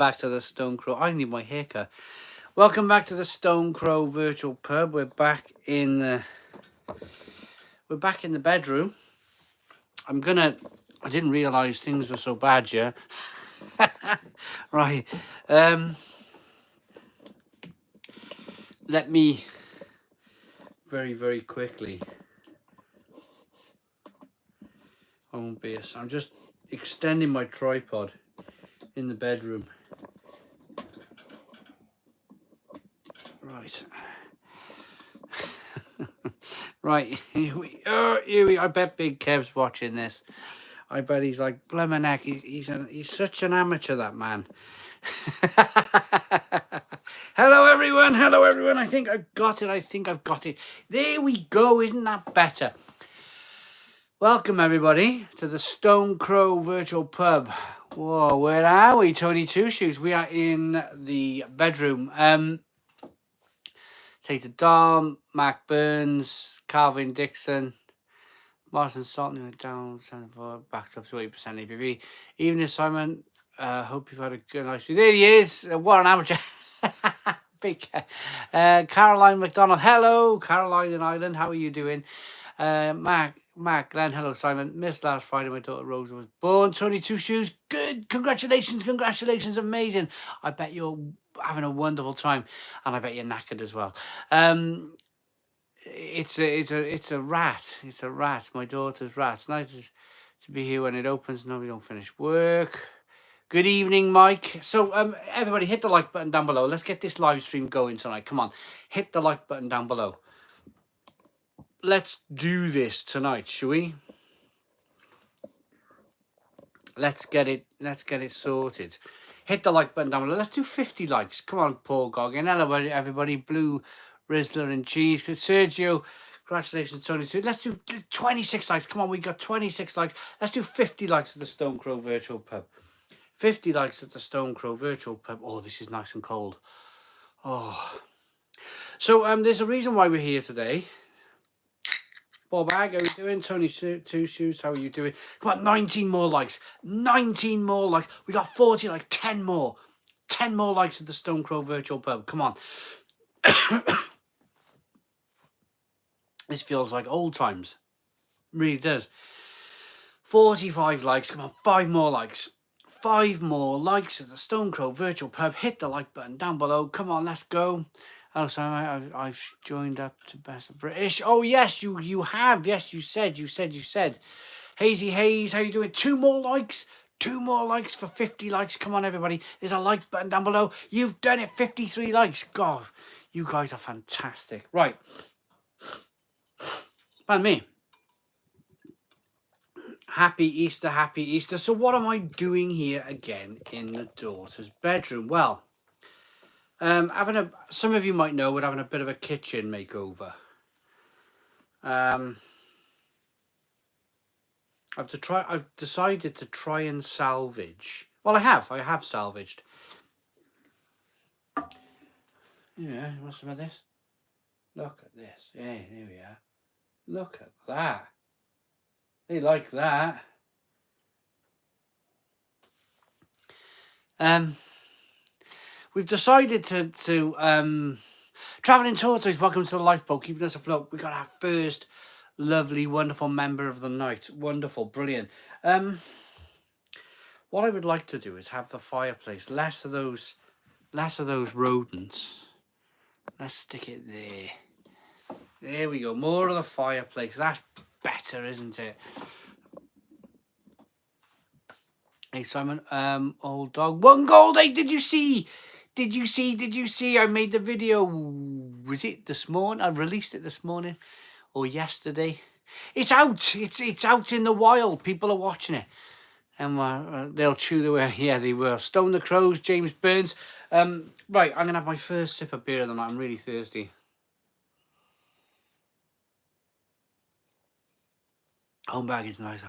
Back to the Stone Crow. I need my haircut. Welcome back to the Stone Crow Virtual Pub. We're back in the bedroom. I didn't realise things were so bad, yeah. Right. Let me very, very quickly. I'm just extending my tripod in the bedroom. Right. Right. Here we I bet Big Kev's watching this. I bet he's like, blimmin' heck, he's such an amateur, that man. Hello everyone. I think I've got it. There we go. Isn't that better? Welcome everybody to the Stone Crow Virtual Pub. Whoa, where are we? Tony Two Shoes. We are in the bedroom. Take the Dom, Mac Burns, Calvin Dixon, Martin Salton went down 74, backed up to 80% ABV. Evening, Simon. Hope you've had a good night. There he is. What an amateur. Big. Caroline McDonald. Hello, Caroline in Ireland. How are you doing? Mac, Glenn. Hello, Simon. Missed last Friday. My daughter Rosa was born. Tony Two Shoes. Good. Congratulations. Amazing. I bet you're having a wonderful time, and I bet you're knackered as well. It's a rat. It's a rat. My daughter's rat. It's nice to be here when it opens. No, we don't finish work. Good evening, Mike. So, everybody, hit the like button down below. Let's get this live stream going tonight. Come on, hit the like button down below. Let's do this tonight, shall we? Let's get it sorted. Hit the like button down below. Let's do 50 likes. Come on, Paul Goggin. Hello, everybody. Blue Rizzler and Cheese. Sergio, congratulations, Tony. Let's do 26 likes. Come on, we got 26 likes. Let's do 50 likes at the Stone Crow Virtual Pub. 50 likes at the Stone Crow Virtual Pub. Oh, this is nice and cold. Oh. So, there's a reason why we're here today. Bob Bag, how are you doing? Tony Two Shoes, how are you doing? Come on, 19 more likes. 19 more likes. We got 40, like 10 more. 10 more likes at the Stone Crow Virtual Pub. Come on. This feels like old times. It really does. 45 likes. Come on, 5 more likes. 5 more likes at the Stone Crow Virtual Pub. Hit the like button down below. Come on, let's go. Oh, sorry, I've joined up to Best of British. Oh, yes, you have. Yes, you said. Hazy Hayes, how you doing? 2 more likes. 2 more likes for 50 likes. Come on, everybody. There's a like button down below. You've done it. 53 likes. God, you guys are fantastic. Right. Pardon me. Happy Easter. So what am I doing here again in the daughter's bedroom? Well, some of you might know we're having a bit of a kitchen makeover. I've decided to try and salvage. Well, I have salvaged. Yeah, what's some of this? Look at this. Yeah, there we are. Look at that. They like that. We've decided to Travelling Tortoise, welcome to the lifeboat, keeping us afloat. We got our first lovely, wonderful member of the night. Wonderful, brilliant. What I would like to do is have the fireplace, less of those rodents. Let's stick it there. There we go. More of the fireplace. That's better, isn't it? Hey Simon, old dog, 1 gold. Hey, did you see? I made the video. Was it this morning? I released it this morning or yesterday. It's out. It's out in the wild. People are watching it, and they'll chew the way. Yeah, they will. Stone the Crows, James Burns. Right, I'm gonna have my first sip of beer of the night. I'm really thirsty. Home bag is nice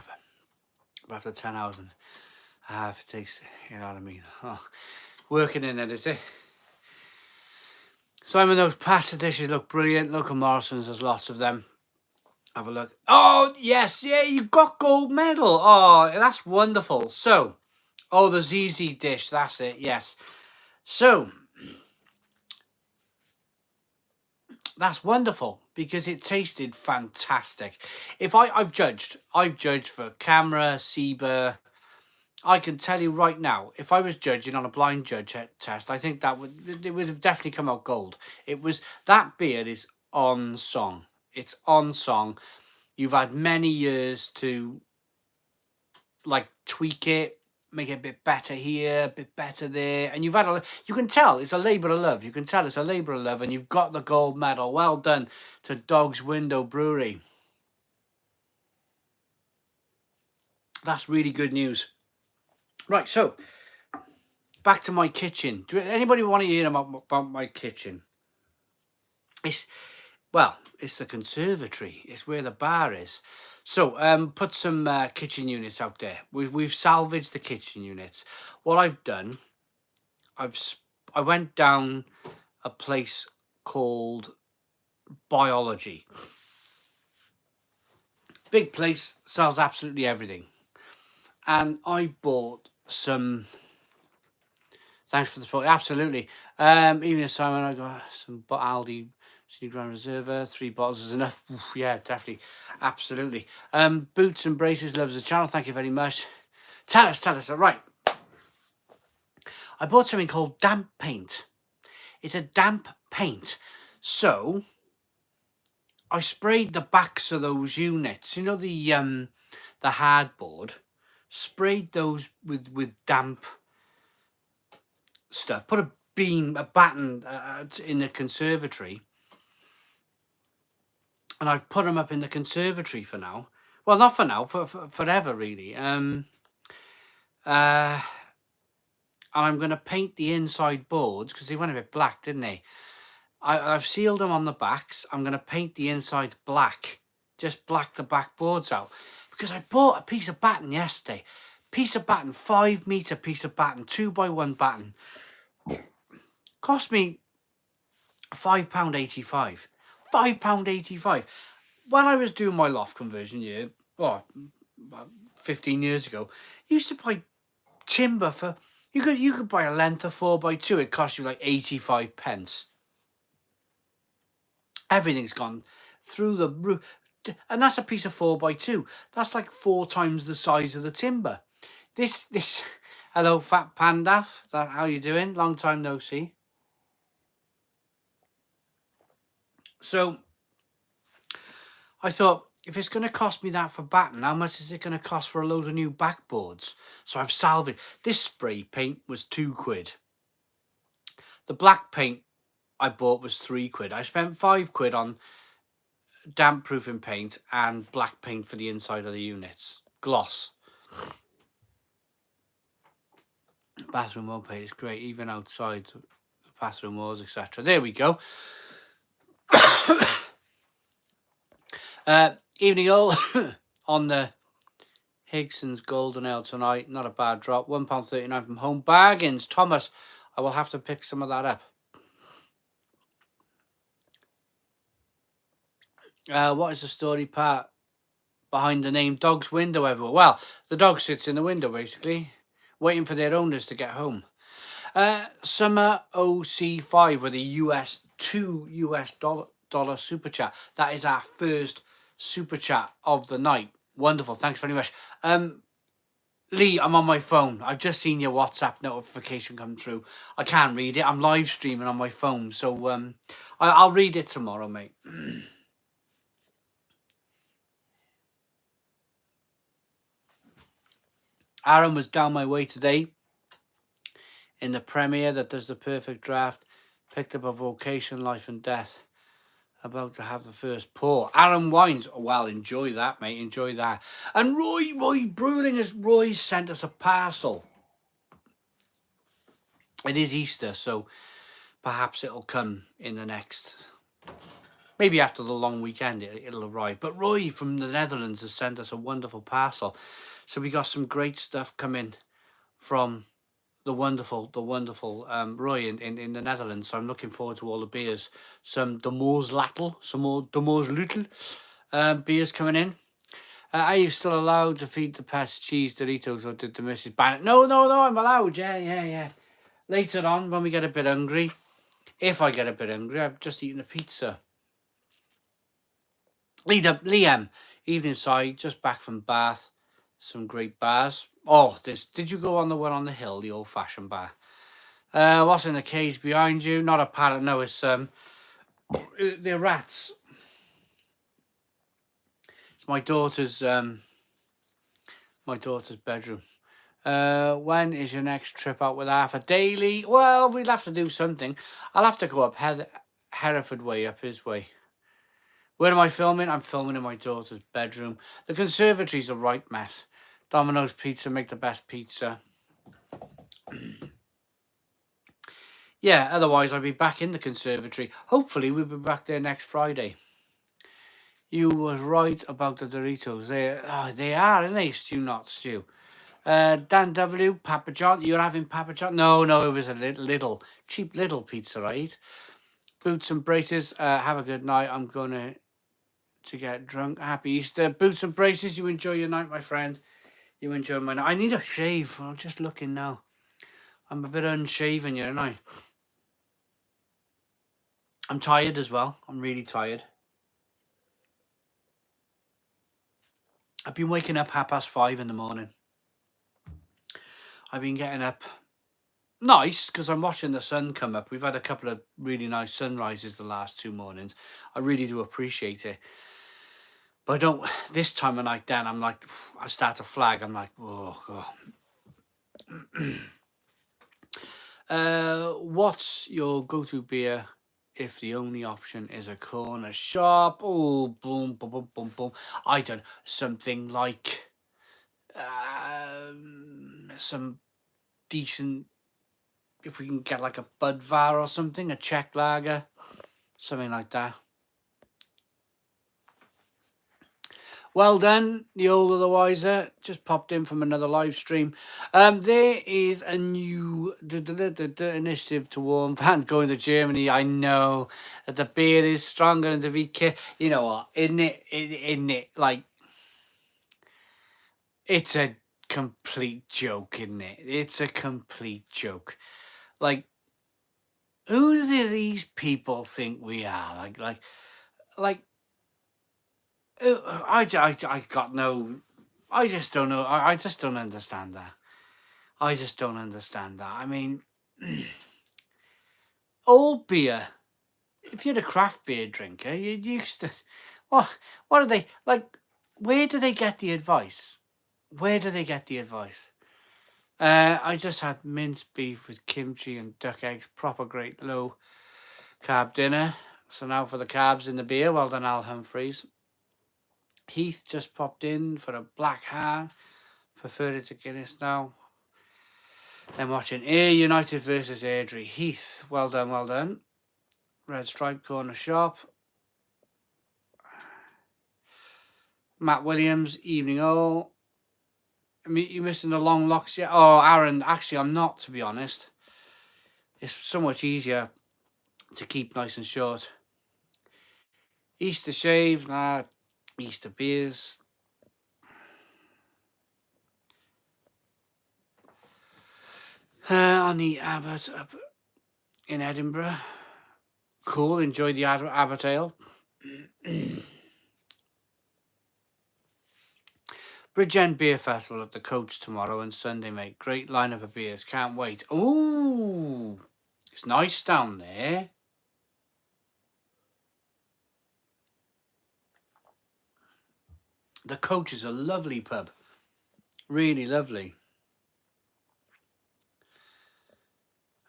but after 10 hours and a half, it takes, you know what I mean. Oh, working in it, is it? Simon, those pasta dishes look brilliant. Look at Morrison's, there's lots of them. Have a look. Oh, yes, yeah, you got gold medal. Oh, that's wonderful. So, Oh, the ZZ dish. That's it. Yes. So that's wonderful because it tasted fantastic. If I've judged for camera, Seba. I can tell you right now, if I was judging on a blind test, I think it would have definitely come out gold. It was that beer is on song. It's on song. You've had many years to like tweak it, make it a bit better here, a bit better there, and you can tell it's a labour of love. You can tell it's a labour of love, and you've got the gold medal. Well done to Dog's Window Brewery. That's really good news. Right, so back to my kitchen. Do anybody want to hear about my kitchen? It's the conservatory. It's where the bar is. So put some kitchen units out there. We've salvaged the kitchen units. What I've done, I went down a place called Biology. Big place, sells absolutely everything. And I bought some. Thanks for the support. Absolutely. Even if Simon, I got some Aldi Grand Reserva. 3 bottles is enough. Oof, yeah, definitely. Absolutely. Boots and Braces loves the channel. Thank you very much. Tell us. All right. I bought something called damp paint. It's a damp paint. So I sprayed the backs of those units. You know the hardboard. Sprayed those with damp stuff. Put a batten in the conservatory, and I've put them up in the conservatory for now. Well, not for now, for forever really. And I'm going to paint the inside boards because they went a bit black, didn't they? I've sealed them on the backs. I'm going to paint the insides black, just black the back boards out, because I bought a piece of batten yesterday. Piece of batten, 5 meter piece of batten, 2x1 batten. Cost me £5.85. £5.85. When I was doing my loft conversion year, 15 years ago, I used to buy timber for you could buy a length of 4x2. It cost you like 85 pence. Everything's gone through the roof, and that's a piece of 4x2. That's like 4 times the size of the timber. This hello, Fat Panda. Is that how you doing? Long time no see. So I thought, if it's going to cost me that for batten, how much is it going to cost for a load of new backboards? So I've salvaged. This spray paint was £2. The black paint I bought was £3. I spent £5 on damp proofing paint and black paint for the inside of the units. Gloss. Bathroom wall paint is great, even outside the bathroom walls, etc. There we go. Evening all on the Higson's Golden Ale tonight. Not a bad drop. £1.39 from Home Bargains. Thomas, I will have to pick some of that up. What is the story part behind the name Dog's Window everywhere? Well, the dog sits in the window basically, waiting for their owners to get home. Summer OC5 with a $2 super chat. That is our first super chat of the night. Wonderful. Thanks very much. Lee, I'm on my phone. I've just seen your WhatsApp notification come through. I can't read it. I'm live streaming on my phone. So I'll read it tomorrow, mate. Aaron was down my way today in the premiere that does the perfect draft. Picked up a vocation, life and death. About to have the first pour. Aaron Wines. Oh, well, enjoy that, mate. Enjoy that. And Roy Brewing Roy sent us a parcel. It is Easter, so perhaps it'll come in the next... Maybe after the long weekend it'll arrive. But Roy from the Netherlands has sent us a wonderful parcel. So we got some great stuff coming from the wonderful Roy in the Netherlands. So I'm looking forward to all the beers. Some De Moor's Lattel, some more De Moor's Little beers coming in. Are you still allowed to feed the pets cheese Doritos, or did the missus ban it? No, no, no, I'm allowed. Yeah. Later on, when we get a bit hungry, if I get a bit hungry, I've just eaten a pizza. Liam, evening side, just back from Bath. Some great bars. Oh, did you go on the one on the hill, the old-fashioned bar? What's in the cage behind you? Not a parrot, no, it's they're rats. It's my daughter's bedroom. When is your next trip out with Arthur? Daily? Well, we'll have to do something. I'll have to go up Hereford way, up his way. Where am I filming? I'm filming in my daughter's bedroom. The conservatory's a right mess. Domino's Pizza make the best pizza. Yeah, otherwise I'll be back in the conservatory. Hopefully we'll be back there next Friday. You were right about the Doritos. They are, aren't they, Stu, not Stu? Dan W, Papa John. You're having Papa John? No, it was a little cheap little pizza, right? Boots and braces. Have a good night. I'm going to get drunk. Happy Easter. Boots and braces. You enjoy your night, my friend. You enjoy my night. I need a shave. I'm just looking now. I'm a bit unshaven, you know. I'm tired as well. I'm really tired. I've been waking up 5:30 in the morning. I've been getting up nice because I'm watching the sun come up. We've had a couple of really nice sunrises the last 2 mornings. I really do appreciate it. But I don't, this time of night then, I'm like, I start to flag. I'm like, oh God. What's your go-to beer if the only option is a corner shop? Oh, boom, boom, boom, boom, boom. I don't, something like some decent, if we can get like a Budvar or something, a Czech lager, something like that. Well done, the older the wiser. Just popped in from another live stream. There is a new initiative to warn fans going to Germany. I know that the beer is stronger than the VK. You know what? Isn't it? Like, it's a complete joke, isn't it? It's a complete joke. Like, who do these people think we are? Like. I got no. I just don't know. I just don't understand that. I just don't understand that. I mean, all beer. If you're a craft beer drinker, you used to. What are they like? Where do they get the advice? Where do they get the advice? I just had minced beef with kimchi and duck eggs. Proper great low carb dinner. So now for the carbs in the beer. Well done, Al Humphreys. Heath just popped in for a black hair. Preferred it to Guinness now. Then watching Ayr United versus Airdrie. Heath, well done. Red Stripe Corner Shop. Matt Williams, evening all. You missing the long locks yet? Oh, Aaron, actually I'm not, to be honest. It's so much easier to keep nice and short. Easter shave, nah, Easter beers. On the Abbott up in Edinburgh. Cool, enjoyed the Abbott Ale. Bridgend Beer Festival at the Coach tomorrow and Sunday, mate. Great lineup of beers. Can't wait. Ooh, it's nice down there. The Coach is a lovely pub. Really lovely.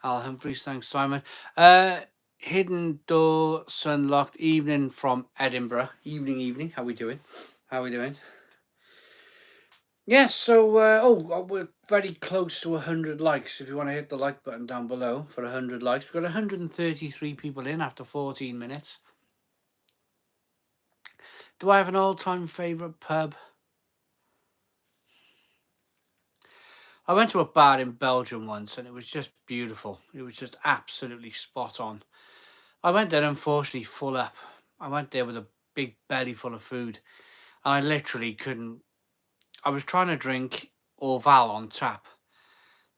Al Humphreys, thanks, Simon. Hidden Door Sunlocked evening from Edinburgh. Evening. How we doing? Yes, so, we're very close to 100 likes. If you want to hit the like button down below for 100 likes. We've got 133 people in after 14 minutes. Do I have an all-time favourite pub? I went to a bar in Belgium once and it was just beautiful. It was just absolutely spot on. I went there, unfortunately, full up. I went there with a big belly full of food. And I literally couldn't. I was trying to drink Orval on tap,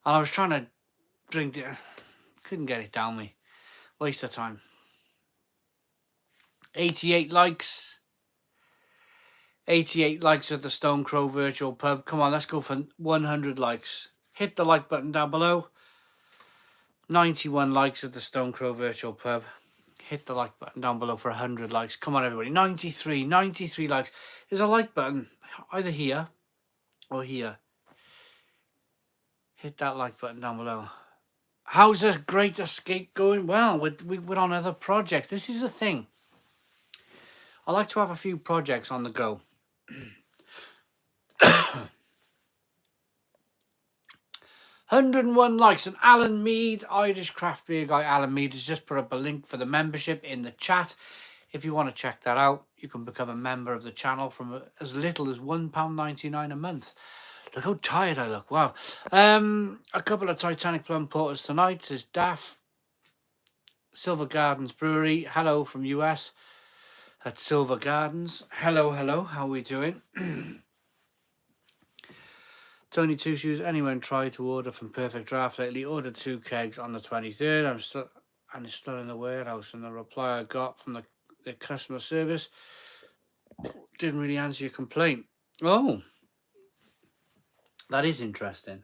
and I was trying to drink it. Couldn't get it down me. Waste of time. 88 likes. 88 likes at the Stone Crow Virtual Pub. Come on, let's go for 100 likes. Hit the like button down below. 91 likes at the Stone Crow Virtual Pub. Hit the like button down below for 100 likes. Come on, everybody. 93 likes. There's a like button either here or here. Hit that like button down below. How's this Great Escape going? Well, we're on other projects. This is the thing. I like to have a few projects on the go. 101 likes. And Alan Mead, Irish craft beer guy Alan Mead, has just put up a link for the membership in the chat. If you want to check that out, you can become a member of the channel from as little as £1.99 a month. Look how tired I look. Wow. A couple of Titanic Plum Porters tonight. Is Daff. Silver Gardens Brewery. Hello from US. At Silver Gardens. Hello. How are we doing? Tony Two Shoes. Anyone tried to order from Perfect Draft lately? Ordered 2 kegs on the 23rd. And it's still in the warehouse. And the reply I got from the customer service didn't really answer your complaint. Oh, that is interesting.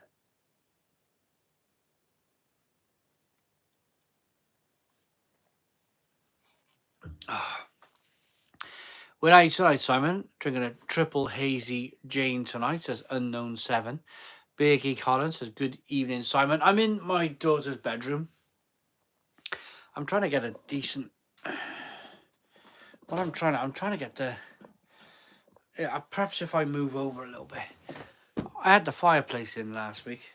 We're out tonight, Simon. Drinking a triple hazy Jane tonight, says Unknown 7. Beer Geek Holland says, good evening, Simon. I'm in my daughter's bedroom. I'm trying to get a decent... I'm trying to get the... perhaps if I move over a little bit. I had the fireplace in last week.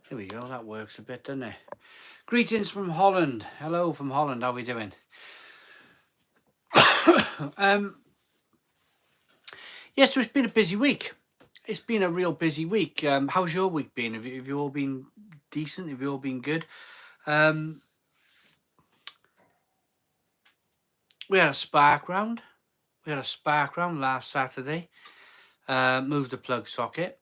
Here we go, that works a bit, doesn't it? Greetings from Holland. Hello from Holland, how are we doing? Yes, so it's been a busy week. It's been a real busy week. How's your week been? Have you all been decent? Have you all been good? We had a spark round. Last Saturday. Moved the plug socket.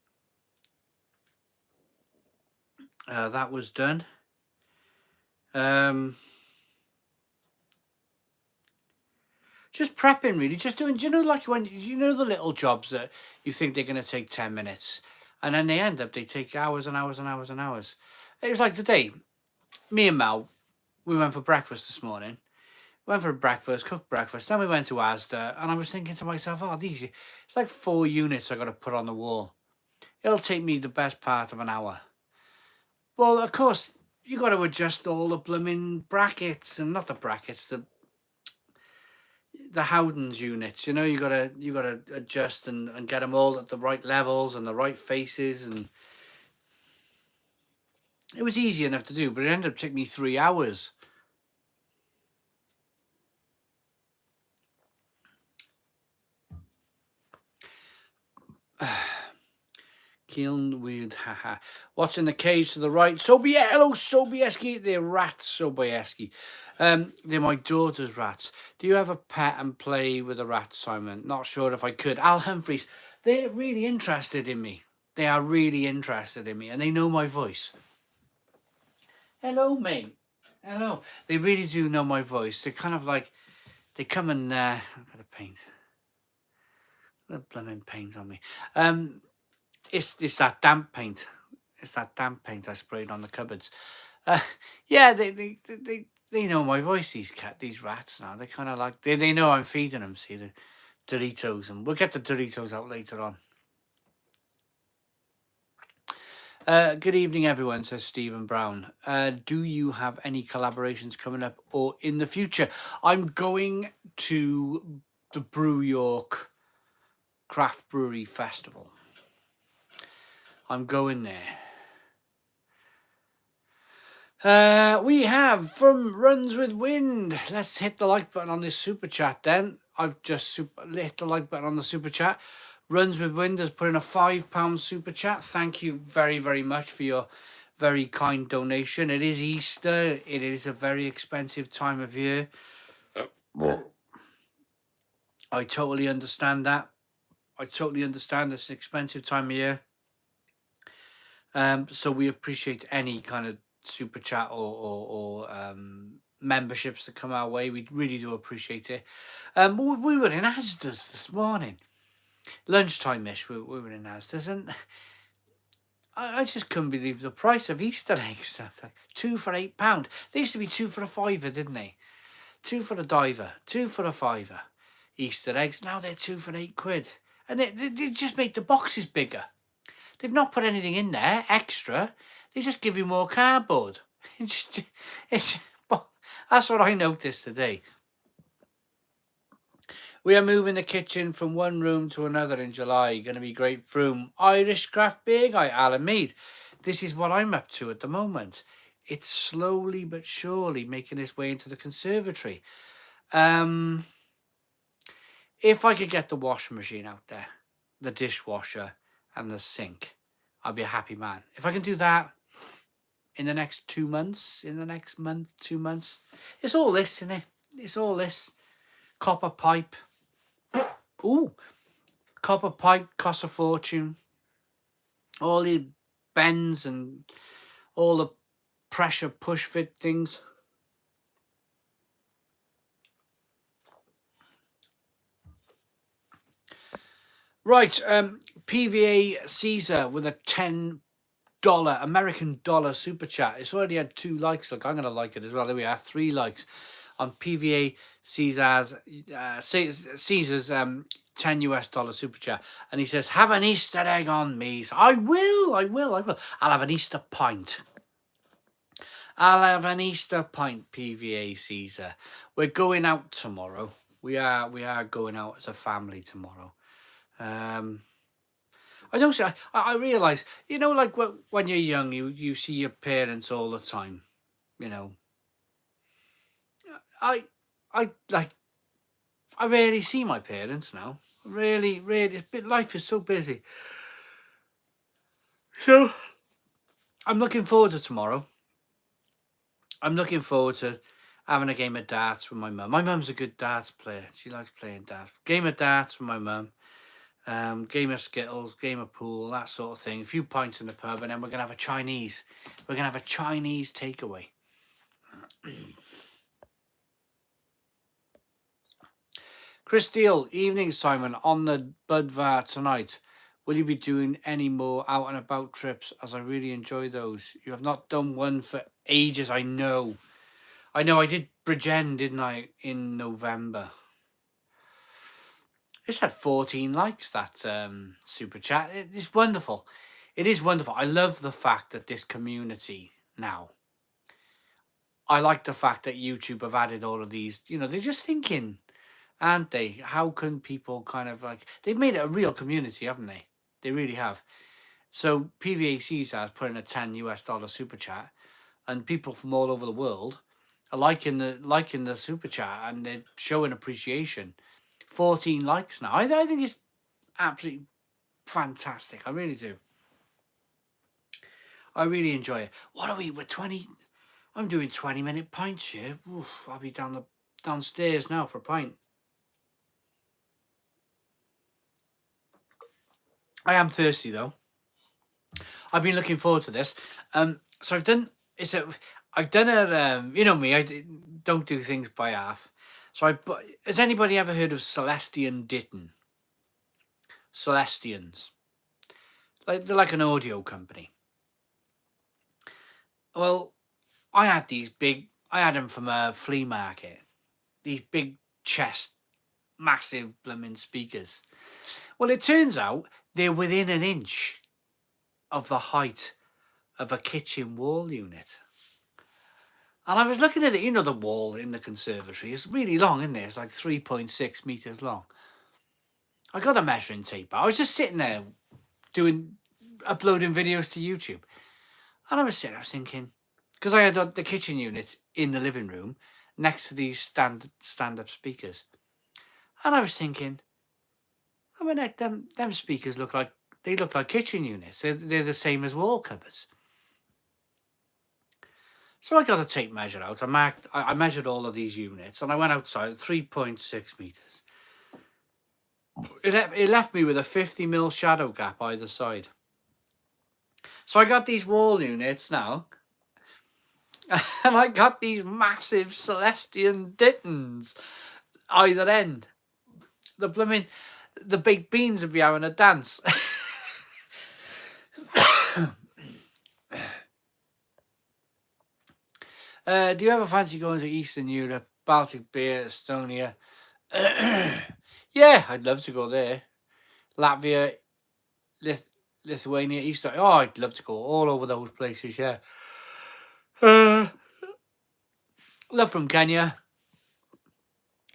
That was done. Just prepping, really. Just doing, like when, the little jobs that you think they're going to take 10 minutes. And then they take hours and hours and hours and hours. It was like today, me and Mel, we went for breakfast this morning. Went for breakfast, cooked breakfast. Then we went to Asda. And I was thinking to myself, it's like 4 units I got to put on the wall. It'll take me the best part of an hour. Well, of course, you got to adjust all the blooming brackets, and not the brackets, the Howden's units. You got to adjust and get them all at the right levels and the right faces, and it was easy enough to do, but it ended up taking me 3 hours. Kiln weird, haha. What's in the cage to the right? Hello, Sobieski. They're rats, Sobieski. They're my daughter's rats. Do you have a pet and play with a rat, Simon? Not sure if I could. Al Humphreys. They're really interested in me. They are really interested in me, and they know my voice. Hello, mate. Hello. They really do know my voice. They're kind of like, they come and I've got to paint. The blooming paint on me. It's that damp paint. It's that damp paint I sprayed on the cupboards. Yeah, they know my voice. These rats now. They kind of like they know I'm feeding them. See the Doritos, and we'll get the Doritos out later on. Good evening, everyone, says Stephen Brown. Do you have any collaborations coming up or in the future? I'm going to the Brew York Craft Brewery Festival. I'm going there. We have from Runs with Wind. Let's hit the like button on this super chat then. I've just hit the like button on the super chat. Runs with Wind has put in a £5 super chat. Thank you very, very much for your very kind donation. It is Easter. It is a very expensive time of year. I totally understand that. I totally understand it's an expensive time of year. So we appreciate any kind of super chat or memberships that come our way. We really do appreciate it. We were in Asda's this morning, lunchtime-ish. We were in Asda's, and I just couldn't believe the price of Easter eggs. Like, 2 for £8. They used to be 2 for a fiver, didn't they? 2 for a diver, 2 for a fiver. Easter eggs, now they're 2 for £8. And they just make the boxes bigger. They've not put anything in there extra. They just give you more cardboard. That's what I noticed today. We are moving the kitchen from one room to another in July. Going to be great room. Irish craft beer guy, Alan Mead. This is what I'm up to at the moment. It's slowly but surely making its way into the conservatory. If I could get the washing machine out there, the dishwasher and the sink, I'd be a happy man. If I can do that in the next 2 months, 2 months, it's all this, isn't it? It's all this. Copper pipe. Ooh, copper pipe costs a fortune. All the bends and all the pressure push fit things. Right, PVA Caesar with a $10 American dollar super chat. It's already had 2 likes. Look, I'm going to like it as well. There we are, 3 likes on PVA Caesar's $10 super chat. And he says, have an Easter egg on me. So I will. I'll have an Easter pint. I'll have an Easter pint, PVA Caesar. We're going out tomorrow. We are going out as a family tomorrow. I don't. I realise, you know, like when you're young, you see your parents all the time. You know, I rarely see my parents now. Really, life is so busy. So I'm looking forward to tomorrow. I'm looking forward to having a game of darts with my mum. My mum's a good darts player. She likes playing darts. Game of darts with my mum. Game of Skittles, game of pool, that sort of thing. A few pints in the pub, and then we're going to have a Chinese. We're going to have a Chinese takeaway. Chris Deal, evening, Simon. On the Budvar tonight, will you be doing any more out and about trips, as I really enjoy those? You have not done one for ages, I know. I did Bridgend, didn't I, in November. It's had 14 likes, that super chat. It's wonderful. It is wonderful. I love the fact that this community now, I like the fact that YouTube have added all of these, you know, they're just thinking, aren't they? How can people kind of like, they've made it a real community, haven't they? They really have. So PVA Caesar has put in a $10 super chat, and people from all over the world are liking the super chat, and they're showing appreciation. 14 likes now. I think it's absolutely fantastic. I really do. I really enjoy it. What are we? We're 20. I'm doing 20-minute pints here. Oof, I'll be downstairs now for a pint. I am thirsty though. I've been looking forward to this. So I've done. You know me. I don't do things by half. So has anybody ever heard of Celestian Ditton? Celestians. They're like an audio company. Well, I had them from a flea market. These big chest, massive blooming speakers. Well, it turns out they're within an inch of the height of a kitchen wall unit. And I was looking at it, you know, the wall in the conservatory is really long, isn't it? It's like 3.6 meters long. I got a measuring tape. I was just sitting there uploading videos to YouTube. And I was thinking, because I had the kitchen unit in the living room next to these stand-up speakers. And I was thinking, I mean, them speakers look like kitchen units. They're the same as wall cupboards. So I got a tape measure out. I measured all of these units, and I went outside 3.6 meters. It left me with a 50 mm shadow gap either side. So I got these wall units now, and I got these massive Celestian Dittons either end. The big beans would be having a dance. Do you ever fancy going to Eastern Europe, Baltic beer, Estonia? Yeah, I'd love to go there. Latvia, Lithuania, Eastern. Oh, I'd love to go all over those places. Yeah. Love from Kenya,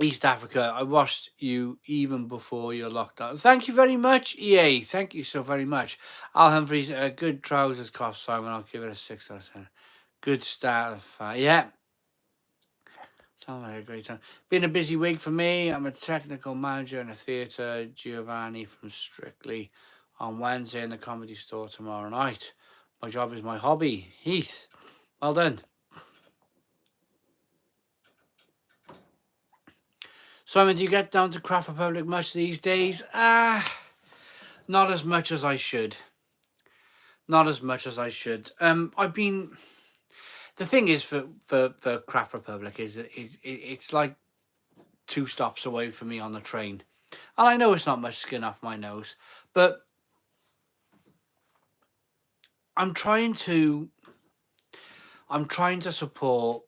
East Africa. I watched you even before your lockdown. Thank you very much, EA. Thank you so very much. Al Humphreys, good trousers cough, Simon. I'll give it a 6 out of 10. Good start. Yeah. Sounds like a great time. Been a busy week for me. I'm a technical manager in a theatre. Giovanni from Strictly on Wednesday in the Comedy Store tomorrow night. My job is my hobby. Heath, well done. Simon, do you get down to Craft Republic much these days? Not as much as I should. Not as much as I should. I've been... The thing is for Craft Republic is it's like 2 stops away from me on the train. And I know it's not much skin off my nose, but I'm trying to support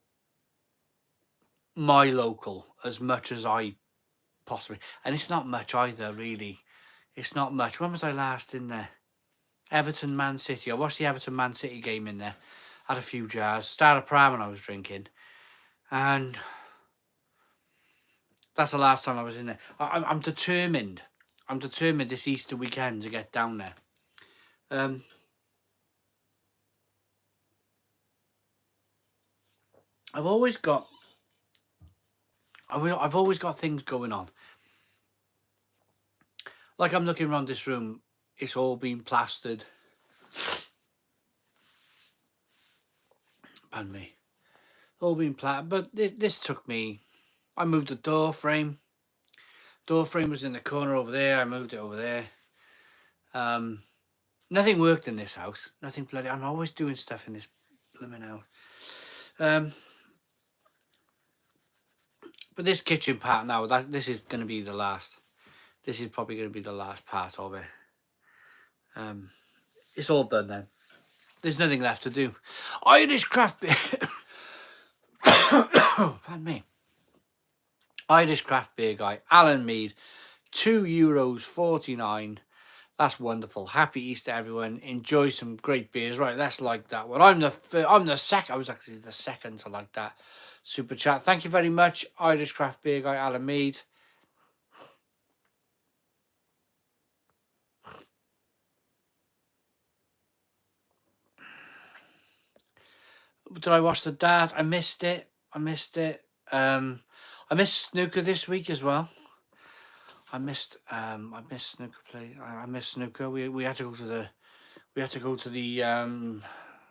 my local as much as I possibly, and it's not much either, really. It's not much. When was I last in there? Everton Man City. I watched the Everton Man City game in there. Had a few jars. Started pram when I was drinking, and that's the last time I was in there. I'm determined. I'm determined this Easter weekend to get down there. I've always got things going on. Like, I'm looking around this room, it's all been plastered. Pardon me. All been plastered, but this took me... I moved the door frame. Door frame was in the corner over there. I moved it over there. Nothing worked in this house. Nothing bloody... I'm always doing stuff in this blooming house. But this kitchen part now, this is going to be the last. This is probably going to be the last part of it. It's all done then. There's nothing left to do. Irish craft beer. Pardon me. Irish craft beer guy, Alan Mead, €2.49. That's wonderful. Happy Easter, everyone. Enjoy some great beers. Right, let's like that one. I'm the second. I was actually the second to like that super chat. Thank you very much, Irish craft beer guy, Alan Mead. Did I watch the dart? I missed it. I missed snooker this week as well. I missed snooker play. I missed snooker. We had to go to the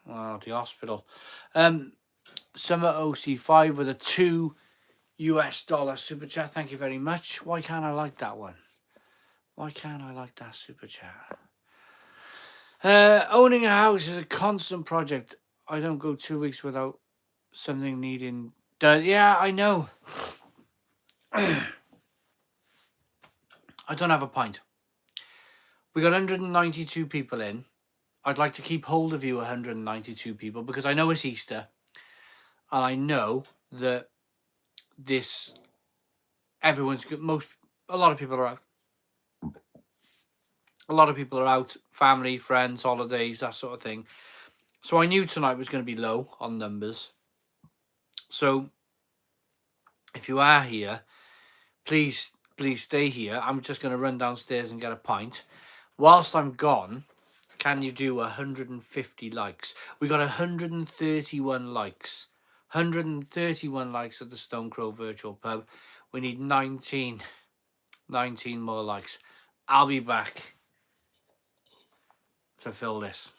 the hospital. Summer OC5 with a $2 super chat. Thank you very much. Why can't I like that one? Why can't I like that super chat? Owning a house is a constant project. I don't go 2 weeks without something needing done. Yeah, I know. I don't have a pint. We got 192 people in. I'd like to keep hold of you 192 people because I know it's Easter. And I know that a lot of people are out. A lot of people are out, family, friends, holidays, that sort of thing. So I knew tonight was going to be low on numbers. So if you are here, please stay here. I'm just going to run downstairs and get a pint. Whilst I'm gone, can you do 150 likes? We got 131 likes. 131 likes at the Stone Crow Virtual Pub. We need 19 more likes. I'll be back to fill this.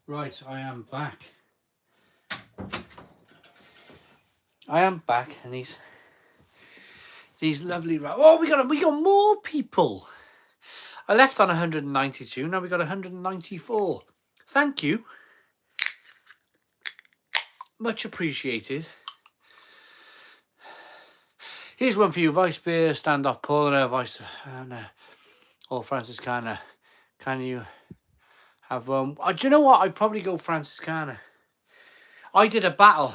Right, I am back. I am back, and these lovely. Oh, we got more people. I left on 192. Now we got 194. Thank you. Much appreciated. Here's one for you, Vice Beer, Stand Up Paul, and Vice, or Francis Cana. Can you have do you know what? I'd probably go Francis Cana. I did a battle.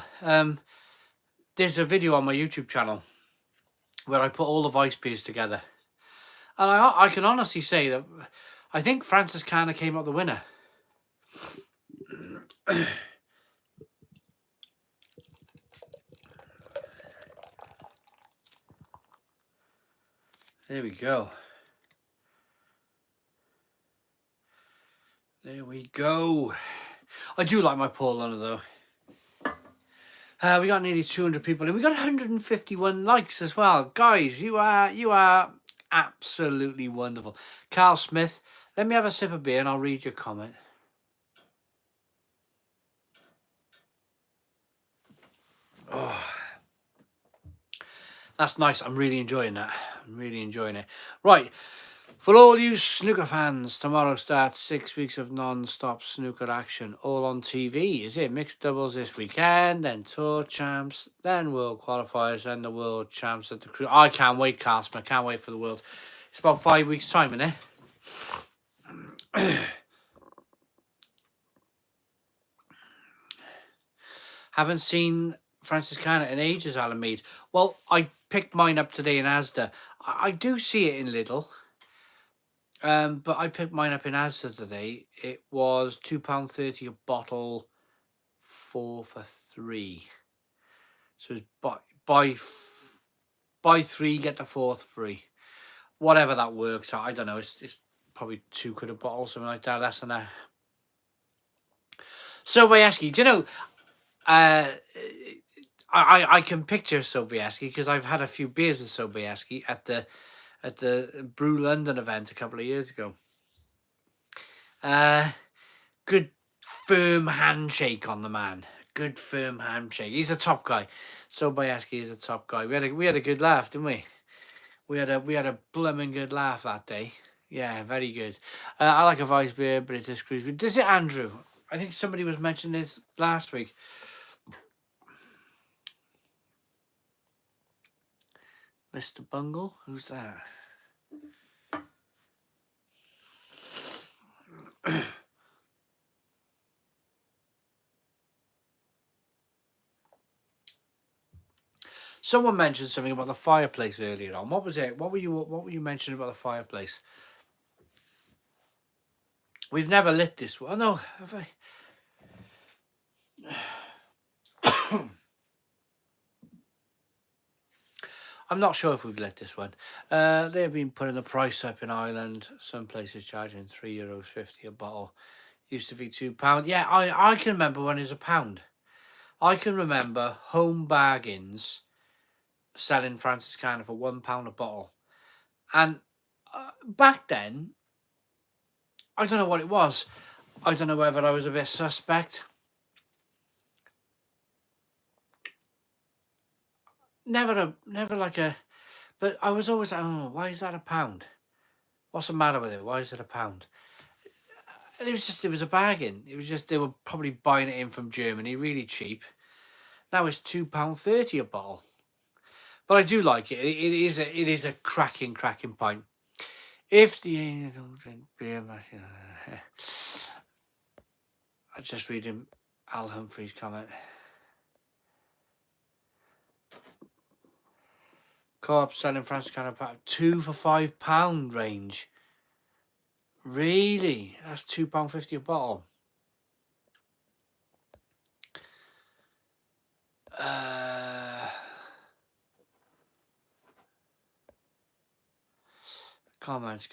There's a video on my YouTube channel where I put all the Vice Beers together, and I can honestly say that I think Francis Cana came out the winner. There we go. There we go. I do like my Paul Lunner though. We got nearly 200 people and we got 151 likes as well. Guys, you are absolutely wonderful. Carl Smith, let me have a sip of beer and I'll read your comment. Oh, that's nice. I'm really enjoying that. I'm really enjoying it. Right. For all you snooker fans, tomorrow starts 6 weeks of non-stop snooker action, all on TV. Is it mixed doubles this weekend, then tour champs, then world qualifiers, and the world champs at the crew. I can't wait, Cask. I can't wait for the world. It's about 5 weeks' time, isn't it? Haven't seen Francis Cana in ages, Alan Mead. Well, I picked mine up today in Asda. I do see it in Lidl. But I picked mine up in Asda today. It was £2.30 a bottle, 4 for 3. So it's buy 3, get the 4th free. Whatever that works out, I don't know. It's probably £2 a bottle, something like that, less than that. Sobieski, do you know? I can picture Sobieski because I've had a few beers with Sobieski at the Brew London event a couple of years ago. Good firm handshake on the man. Good firm handshake. He's a top guy. Sobieski is a top guy. We had a good laugh, didn't we? We had a blooming good laugh that day. Yeah, very good. I like a Vice beer, but it disagrees with. Does it, Andrew? I think somebody was mentioning this last week. Mr. Bungle? Who's that? Someone mentioned something about the fireplace earlier on. What was it? What were you mentioning about the fireplace? We've never lit this one. Oh, no, have I? I'm not sure if we've lit this one. They've been putting the price up in Ireland. Some places charging €3.50 a bottle. Used to be £2. Yeah, I can remember when it was £1. I can remember Home Bargains selling Francis Cana for £1 a bottle. And back then, I don't know what it was. I don't know whether I was a bit suspect. Never like a, but I was always like, oh, why is that £1? What's the matter with it? Why is it £1? And it was a bargain. It was just, they were probably buying it in from Germany, really cheap. Now it's £2.30 a bottle. But I do like it. It is a cracking pint. If the don't drink beer, I just read him Al Humphrey's comment. Co-op selling Francis Cana 2 for £5 range. Really? That's £2.50 a bottle. Comments.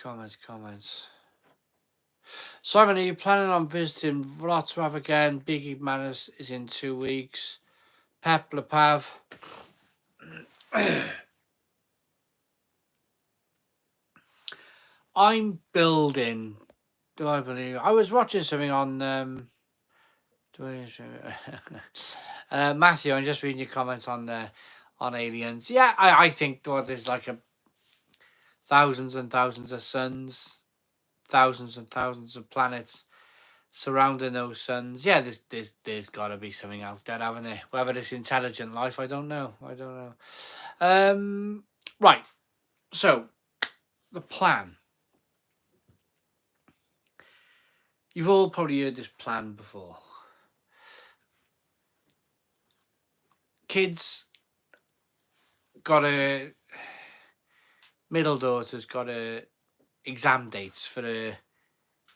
Simon, are you planning on visiting Wrocław again? Biggie Manors is in 2 weeks. Pep Le Pav. I'm building. Do I believe? I was watching something on Matthew, I'm just reading your comments on aliens. Yeah, I think there's like thousands and thousands of suns, thousands and thousands of planets surrounding those suns. Yeah, there's got to be something out there, haven't there? Whether it's intelligent life, I don't know. Right. So the plan. You've all probably heard this plan before. Kids got middle daughter's got exam dates for the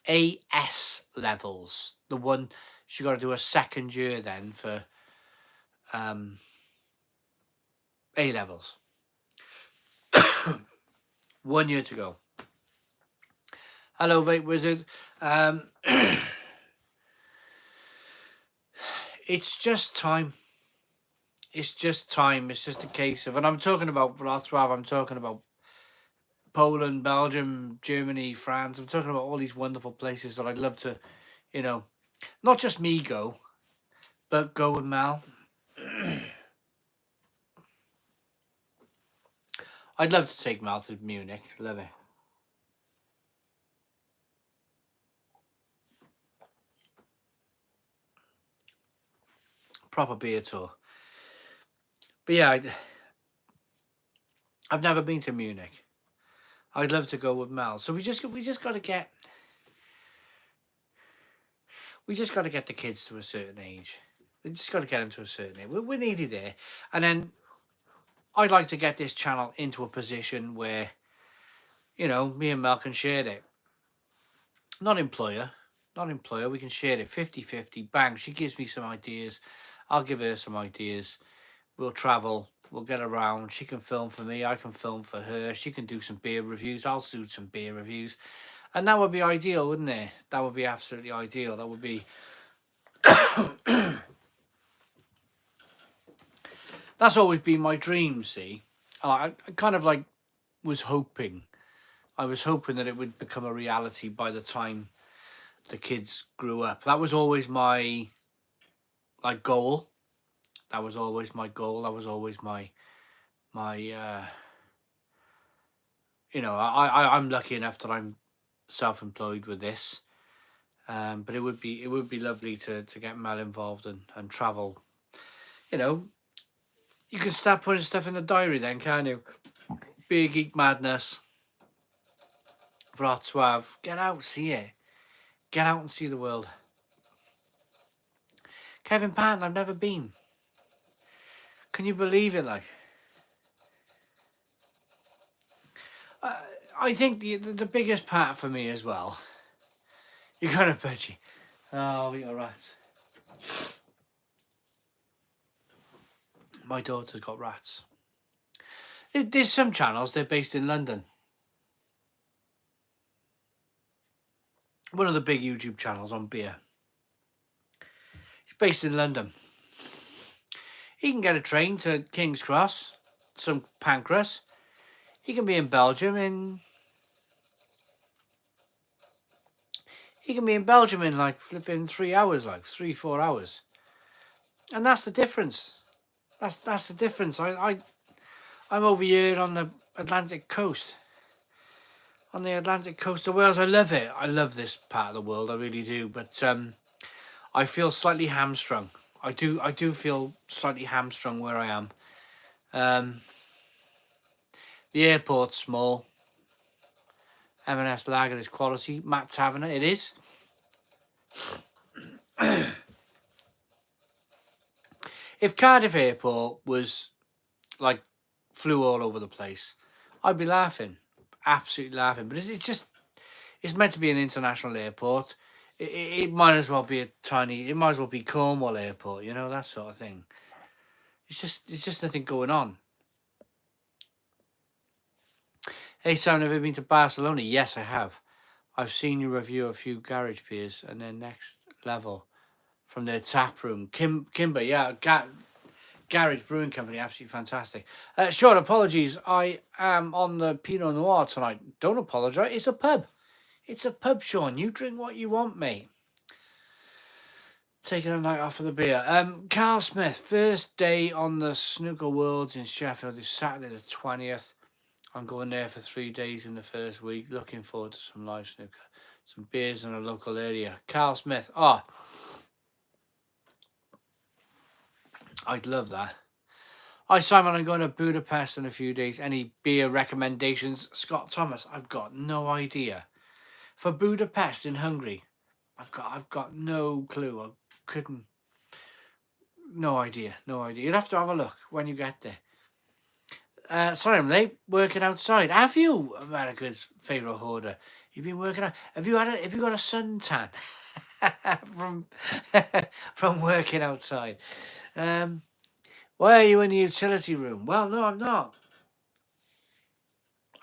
AS levels. The one she got to do a second year then for A levels. 1 year to go. Hello, Vape Wizard. It's just time. It's just time. It's just a case of, and I'm talking about Wrocław, I'm talking about Poland, Belgium, Germany, France. I'm talking about all these wonderful places that I'd love to, not just me go, but go with Mel. I'd love to take Mel to Munich. Love it. Proper beer tour. But yeah, I've never been to Munich. I'd love to go with Mel. So we just got to get the kids to a certain age. We just got to get them to a certain age. We're nearly there. And then I'd like to get this channel into a position where, me and Mel can share it. Not employer. We can share it 50-50. Bang. She gives me some ideas. I'll give her some ideas. We'll travel. We'll get around. She can film for me. I can film for her. She can do some beer reviews. I'll do some beer reviews. And that would be ideal, wouldn't it? That would be absolutely ideal. That would be... That's always been my dream, see? I kind of like was hoping. I was hoping that it would become a reality by the time the kids grew up. That was always my goal. That was always my goal. That was always my I'm lucky enough that I'm self-employed with this. But it would be lovely to get Mel involved and travel. You can start putting stuff in the diary then, can't you? Beer Geek Madness. Wrocław. Get out, see it. Get out and see the world. Kevin Patton, I've never been. Can you believe it, like? I think the biggest part for me as well. You're gonna budgie. Oh, you're right. My daughter's got rats. There's some channels, they're based in London. One of the big YouTube channels on beer. He's based in London. He can get a train to King's Cross, some Pancras. He can be in Belgium in... He can be in Belgium in like flipping 3 hours, like 3-4 hours. And that's the difference. That's the difference. I'm over here on the Atlantic coast. On the Atlantic coast of Wales. I love it. I love this part of the world. I really do. But I feel slightly hamstrung. I do feel slightly hamstrung where I am. The airport's small. M&S Lager is quality. Matt Taverner, it is. If Cardiff Airport was like flew all over the place, I'd be laughing, absolutely laughing. But it's meant to be an international airport. It might as well be it might as well be Cornwall Airport, that sort of thing. It's just nothing going on. Hey Sam, have you been to Barcelona? Yes, I have. I've seen you review a few garage beers and then next level from their tap room. Kimber, yeah, Garage Brewing Company, absolutely fantastic. Sean, apologies. I am on the Pinot Noir tonight. Don't apologise. It's a pub. It's a pub, Sean. You drink what you want, mate. Taking a night off for the beer. Carl Smith, first day on the Snooker Worlds in Sheffield is Saturday the 20th. I'm going there for 3 days in the first week. Looking forward to some live snooker. Some beers in a local area. Carl Smith. Oh, I'd love that. Hi Simon, I'm going to Budapest in a few days. Any beer recommendations? Scott Thomas, I've got no idea. For Budapest in Hungary, I've got no clue. I couldn't. No idea. You'd have to have a look when you get there. Sorry, I'm late. Working outside. Have you, America's favourite hoarder? You've been working out. Have you got a suntan from from working outside? Why are you in the utility room? Well, no, I'm not.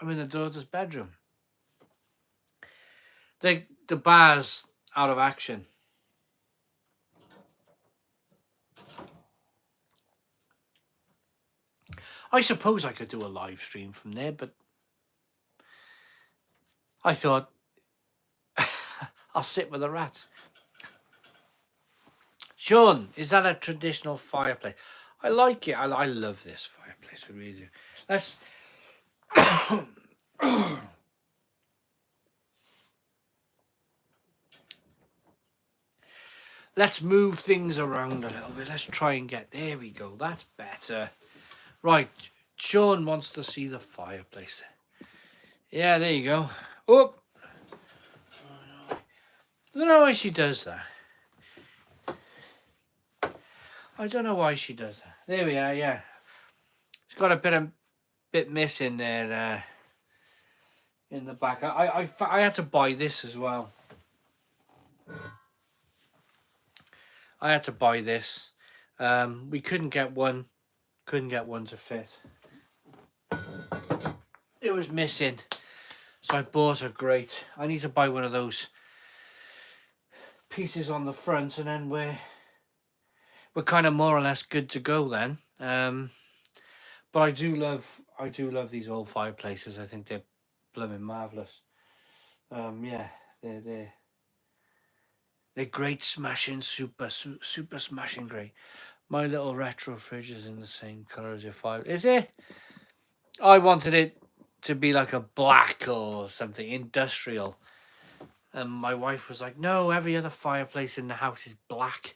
I'm in the daughter's bedroom. The bar's out of action. I suppose I could do a live stream from there, but I thought I'll sit with the rats. Sean, is that a traditional fireplace? I like it. I love this fireplace. I really do. Let's move things around a little bit. Let's try and get... There we go. That's better. Right. Sean wants to see the fireplace. Yeah, there you go. Oh! I don't know why she does that. I don't know why she does that. There we are, yeah. It's got a bit missing there in the back. I had to buy this as well. I had to buy this. We couldn't get one to fit. It was missing. So I bought a grate. I need to buy one of those pieces on the front, and then we're kind of more or less good to go then. But I do love these old fireplaces. I think they're blooming marvelous. Yeah, they're great smashing, super smashing great. My little retro fridge is in the same colour as your fire. Is it? I wanted it to be like a black or something industrial. And my wife was like, no, every other fireplace in the house is black.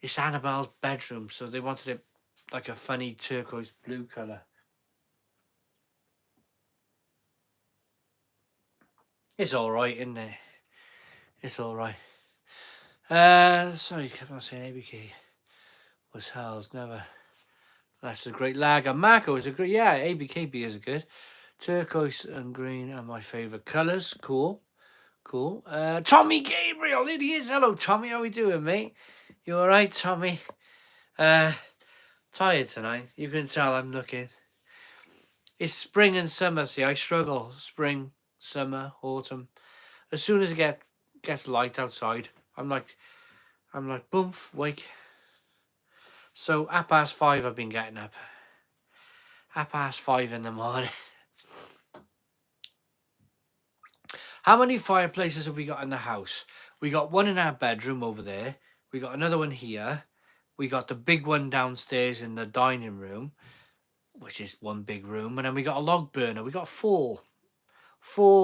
It's Annabelle's bedroom, so they wanted it like a funny turquoise blue colour. It's alright, isn't it? It's alright. Sorry, kept on saying ABK was hell's never. That's a great lager. Mako is a great, yeah, ABK beers are good. Turquoise and green are my favourite colours. Cool. Tommy Gabriel, it is. Hello, Tommy. How we doing, mate? You all right, Tommy? Tired tonight. You can tell I'm looking. It's spring and summer. See, I struggle. Spring, summer, autumn. As soon as it gets light outside, I'm like, boom, wake. So 5:30 I've been getting up. 5:30 in the morning. How many fireplaces have we got in the house? We got one in our bedroom over there. We got another one here. We got the big one downstairs in the dining room, which is one big room. And then we got a log burner. We got four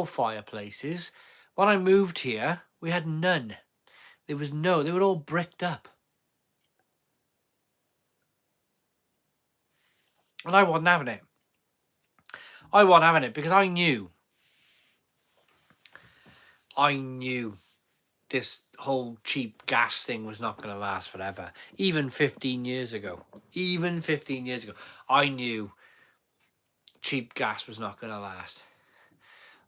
fireplaces. When I moved here, we had none. They were all bricked up. And I wasn't having it. Because I knew this whole cheap gas thing was not going to last forever. Even 15 years ago, I knew cheap gas was not going to last.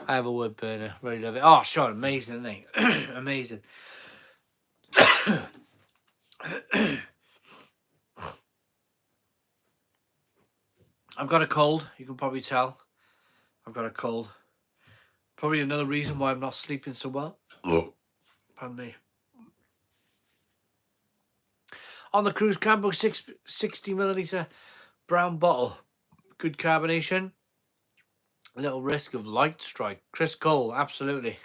I have a wood burner. Really love it. Oh, sure. Amazing, isn't it? Amazing. I've got a cold. You can probably tell. I've got a cold. Probably another reason why I'm not sleeping so well. Pardon me. On the Cruise Campo 60ml brown bottle. Good carbonation. A little risk of light strike. Chris Cole, absolutely.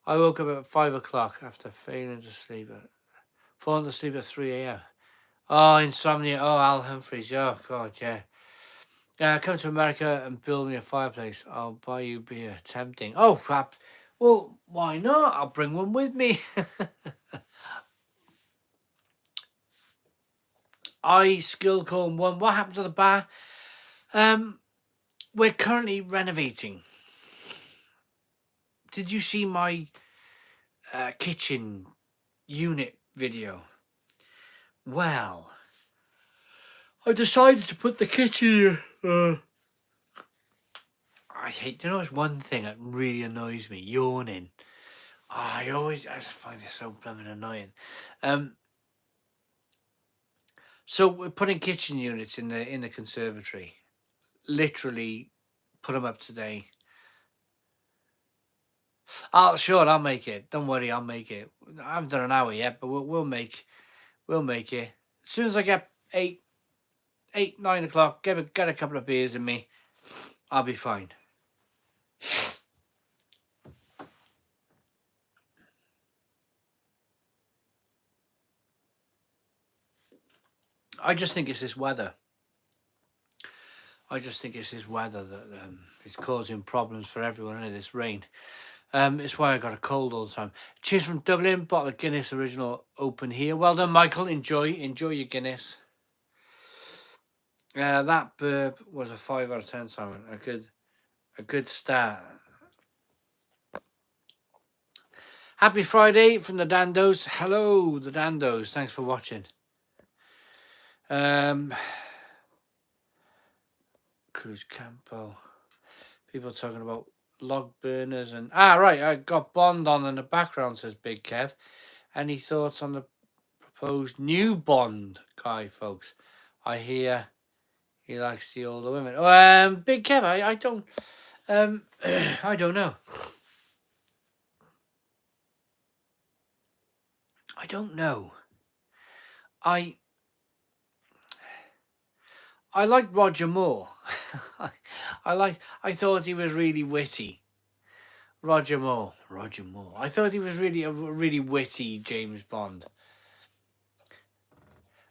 I woke up at 5 o'clock after falling to sleep at 3 a.m. Oh, insomnia. Oh, Al Humphreys. Oh, God, yeah. Come to America and build me a fireplace. I'll buy you beer. Tempting. Oh, crap. Well, why not? I'll bring one with me. Skill call one. What happened to the bar? We're currently renovating. Did you see my kitchen unit video? Well, I decided to put the kitchen. I hate. You know, there's one thing that really annoys me: yawning. I just find it so blooming annoying. So we're putting kitchen units in the conservatory. Literally, put them up today. Oh, sure, I'll make it. Don't worry, I'll make it. I haven't done an hour yet, but we'll make it as soon as I get 9 o'clock. Get a couple of beers in me. I'll be fine. I just think it's this weather. That is causing problems for everyone. This rain. It's why I got a cold all the time. Cheers from Dublin. Bottle of Guinness original open here. Well done, Michael. Enjoy your Guinness. That burp was a 5 out of 10, Simon. A good start. Happy Friday from the Dandos. Hello, the Dandos. Thanks for watching. Cruz Campo. People talking about log burners and right. I got Bond on in the background, says Big Kev. Any thoughts on the proposed new Bond guy, folks? I hear he likes the older women. Big Kev, I don't. I don't know. I don't know. I like Roger Moore. I thought he was really witty. Roger Moore. I thought he was really a really witty James Bond.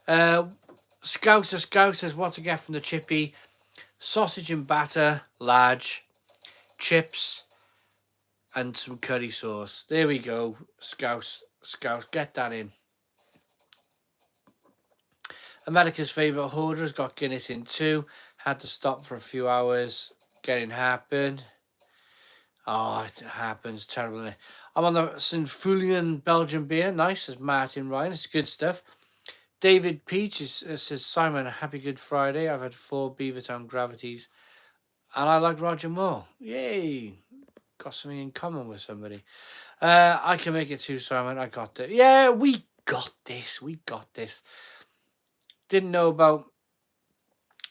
Scouser says what to get from the chippy: sausage and batter, large, chips, and some curry sauce. There we go. Scouse, get that in. America's favourite hoarder has got Guinness in too. Had to stop for a few hours. Getting heartburn. Oh, it happens terribly. I'm on the St. Fulian Belgian beer. Nice, as Martin Ryan. It's good stuff. David Peach says, Simon, happy Good Friday. I've had 4 Beavertown Gravities. And I like Roger Moore. Yay. Got something in common with somebody. I can make it too, Simon. I got it. Yeah, we got this. Didn't know about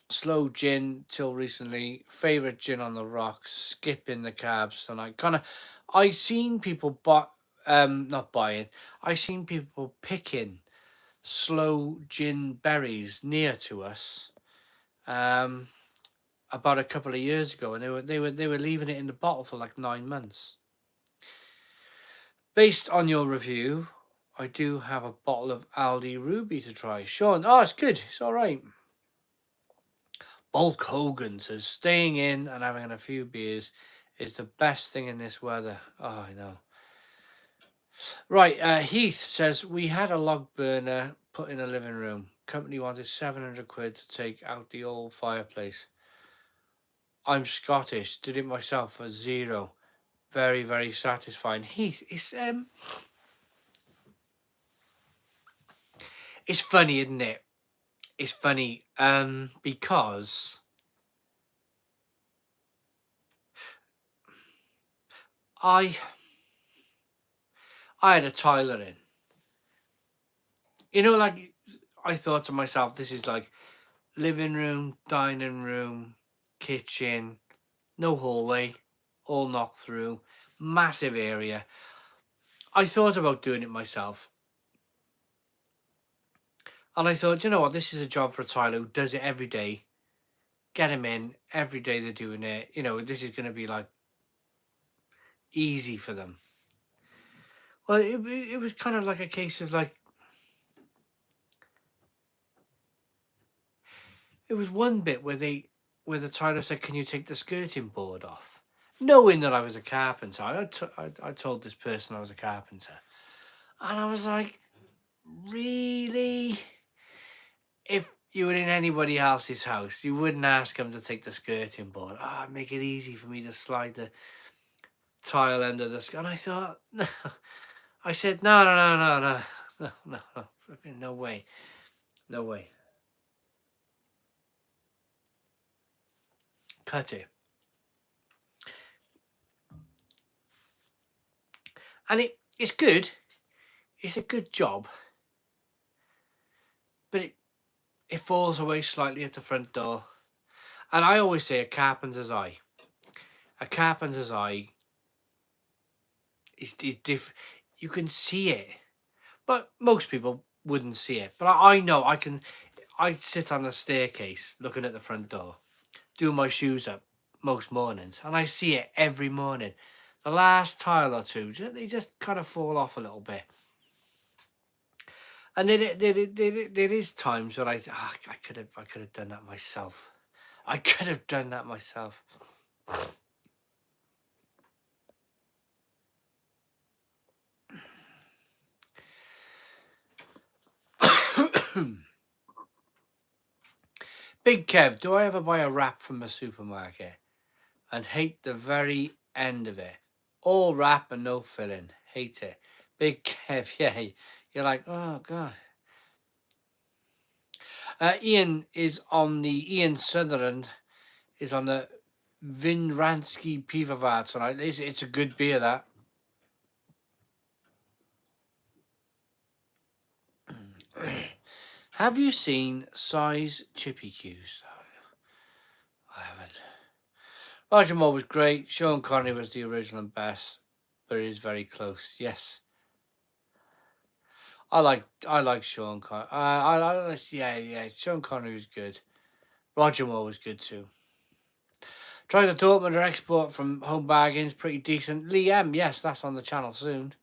slow gin till recently. Favorite gin on the rocks. Skipping the carbs. And I seen people not buying. I seen people picking slow gin berries near to us. About a couple of years ago, and they were leaving it in the bottle for like 9 months. Based on your review, I do have a bottle of Aldi Ruby to try. Sean, it's good. It's all right. Bulk Hogan says, staying in and having a few beers is the best thing in this weather. Oh, I know. Right, Heath says, we had a log burner put in a living room. Company wanted 700 quid to take out the old fireplace. I'm Scottish, did it myself for £0. Very, very satisfying. Heath, it's funny, isn't it? It's funny, because I had a tiler in. You know, like, I thought to myself, this is like living room, dining room, kitchen, no hallway, all knocked through, massive area. I thought about doing it myself. And I thought, you know what, this is a job for a tiler who does it every day. Get him in, every day they're doing it. You know, this is going to be like easy for them. Well, it was kind of like a case of like, it was one bit where the tiler said, "Can you take the skirting board off?" Knowing that I was a carpenter, I told this person I was a carpenter, and I was like, really? If you were in anybody else's house, you wouldn't ask them to take the skirting board. Ah, make it easy for me to slide the tile under the skirt. And I thought, no. I said, no, no, no, no, no, no, no, no, flipping no way, no way. Cut it. And it's good. It's a good job, but it falls away slightly at the front door. And I always say a carpenter's eye. A carpenter's eye is different. You can see it, but most people wouldn't see it. But I know I can. I sit on the staircase looking at the front door, doing my shoes up most mornings, and I see it every morning. The last tile or two, they just kind of fall off a little bit. And there is times where I could have done that myself. I could have done that myself. Big Kev, do I ever buy a wrap from a supermarket and hate the very end of it? All wrap and no filling. Hate it. Big Kev, yeah. You're like, oh, God. Ian Sutherland is on the Vinransky Pivovar tonight. It's a good beer, that. Have you seen Size Chippy Q's? I haven't. Roger Moore was great. Sean Connery was the original and best, but it is very close. Yes. I like Sean Connery. Yeah. Sean Connery was good. Roger Moore was good too. Tried the Dortmund export from Home Bargains, pretty decent. Liam, yes, that's on the channel soon.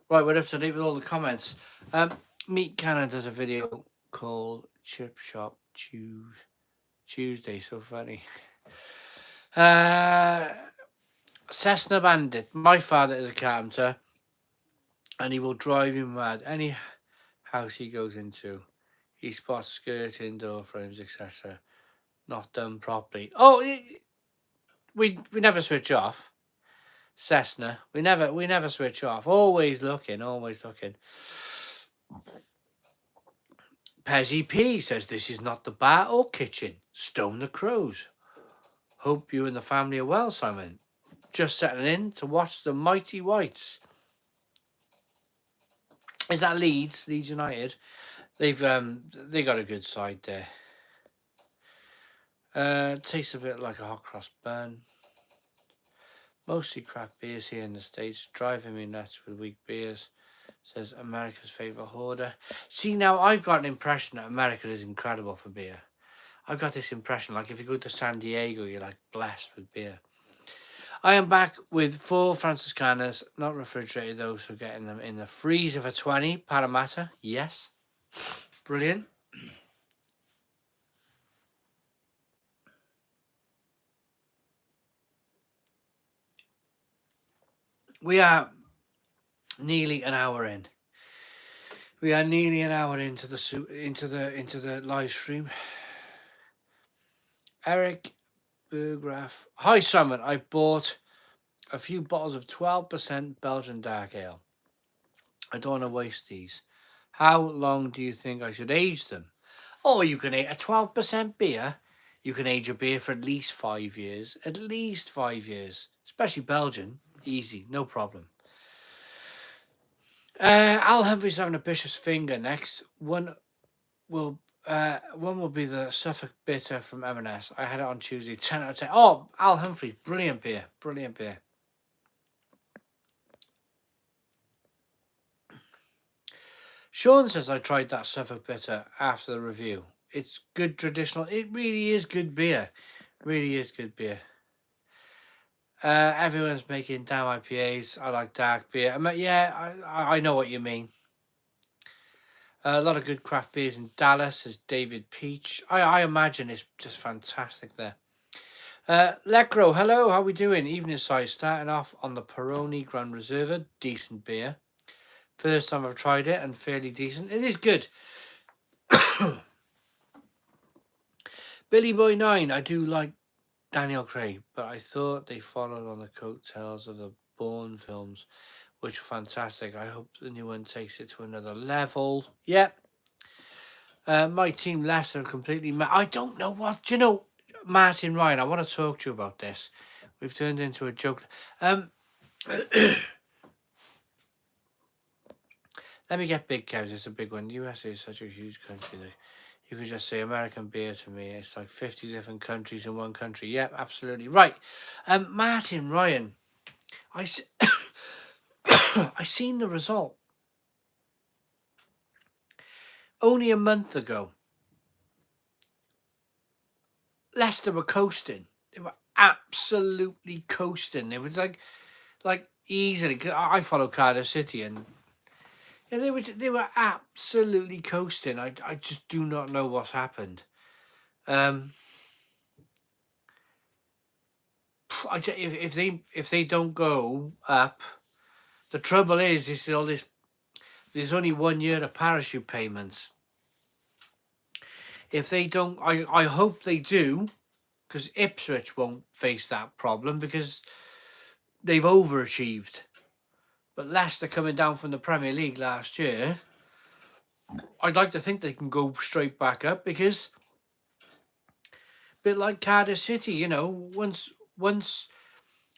Right, we're up to date with all the comments. Meat Cannon does a video called Chip Shop Tuesday, so funny. Cessna Bandit. My father is a carpenter, and he will drive him mad. Any house he goes into, he spots skirting, door frames, etc. not done properly. Oh, we never switch off. Cessna. We never switch off. Always looking. Pezzy P says this is not the bar or kitchen. Stone the crows. Hope you and the family are well, Simon. Just settling in to watch the Mighty Whites. Is that Leeds United? They got a good side there. Tastes a bit like a hot cross bun. Mostly crap beers here in the States, driving me nuts with weak beers, says America's favourite hoarder. See, now I've got an impression that America is incredible for beer. I've got this impression, like if you go to San Diego, you're like blessed with beer. I am back with 4 Franciscanas, not refrigerated though, so getting them in the freezer for 20. Parramatta, yes. Brilliant. We are nearly an hour in. We are nearly an hour into the live stream. Eric Burgraff. Hi Simon, I bought a few bottles of 12% Belgian dark ale. I don't want to waste these. How long do you think I should age them? Oh, you can age a 12% beer. You can age a beer for at least 5 years. At least 5 years. Especially Belgian. Easy, no problem. Al Humphrey's having a bishop's finger next. One will be the Suffolk Bitter from M&S. I had it on Tuesday. 10 out of 10. Oh, Al Humphrey's. Brilliant beer. Brilliant beer. Sean says I tried that Suffolk Bitter after the review. It's good traditional. It really is good beer. Really is good beer. Everyone's making damn IPAs. I like dark beer. Yeah, I know what you mean. A lot of good craft beers in Dallas, as David Peach. I imagine it's just fantastic there. Lecro, hello, how we doing? Evening size, starting off on the Peroni Grand Reserva, decent beer. First time I've tried it and fairly decent. It is good. Billy Boy 9, I do like Daniel Craig, but I thought they followed on the coattails of the Bourne films, which were fantastic. I hope the new one takes it to another level. Yep. My team Leicester completely. I don't know what. Do you know, Martin Ryan? I want to talk to you about this. We've turned into a joke. Let me get big, cows. It's a big one. The USA is such a huge country that you could just say American beer to me. It's like 50 different countries in one country. Yep, absolutely right. Martin Ryan, I seen the result only a month ago. Leicester were coasting. They were absolutely coasting. They were like easily. 'Cause I follow Cardiff City, and yeah, they were absolutely coasting. I just do not know what's happened. If they don't go up, the trouble is all this. There's only 1 year of parachute payments. If they don't, I hope they do, because Ipswich won't face that problem because they've overachieved. But Leicester coming down from the Premier League last year, I'd like to think they can go straight back up because, a bit like Cardiff City, you know, once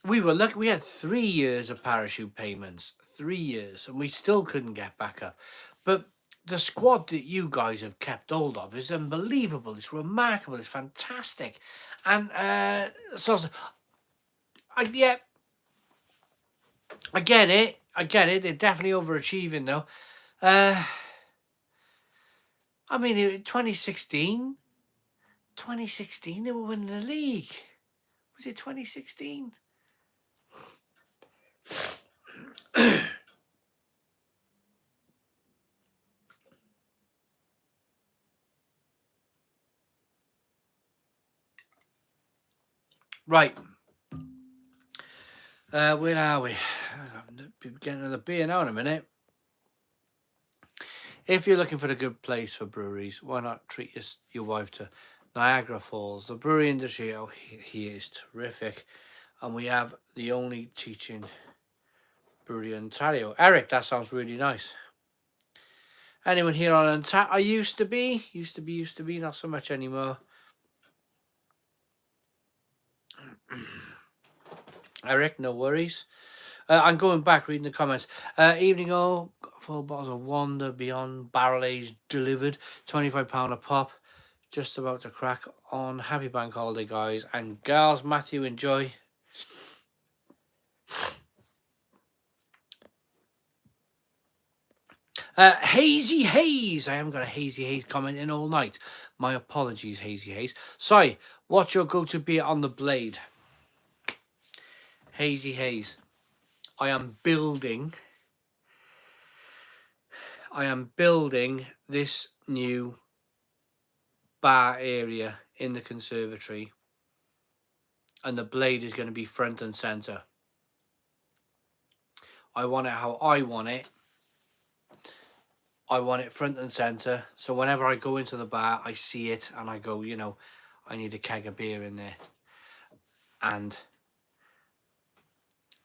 we were lucky, we had 3 years of parachute payments, 3 years, and we still couldn't get back up. But the squad that you guys have kept hold of is unbelievable. It's remarkable. It's fantastic. And yeah, I get it. They're definitely overachieving though. I mean, 2016 they were winning the league. Was it 2016? Right. Where are we? I'm getting another beer now in a minute. If you're looking for a good place for breweries, why not treat your wife to Niagara Falls? The brewery industry out here is terrific, and we have the only teaching brewery in Ontario. Eric, that sounds really nice. Anyone here on Ontario? I used to be, not so much anymore. Eric, no worries. I'm going back, reading the comments. Evening all, 4 bottles of Wander Beyond barrel aged delivered, £25 a pop. Just about to crack on. Happy bank holiday, guys and girls. Matthew, enjoy. Hazy Haze. I haven't got a Hazy Haze comment in all night. My apologies, Hazy Haze. Sorry, what's your go-to beer on the blade? Hazy Haze. I am building this new bar area in the conservatory, and the blade is going to be front and center. I want it how I want it. I want it front and center, so whenever I go into the bar, I see it and I go, you know, I need a keg of beer in there. And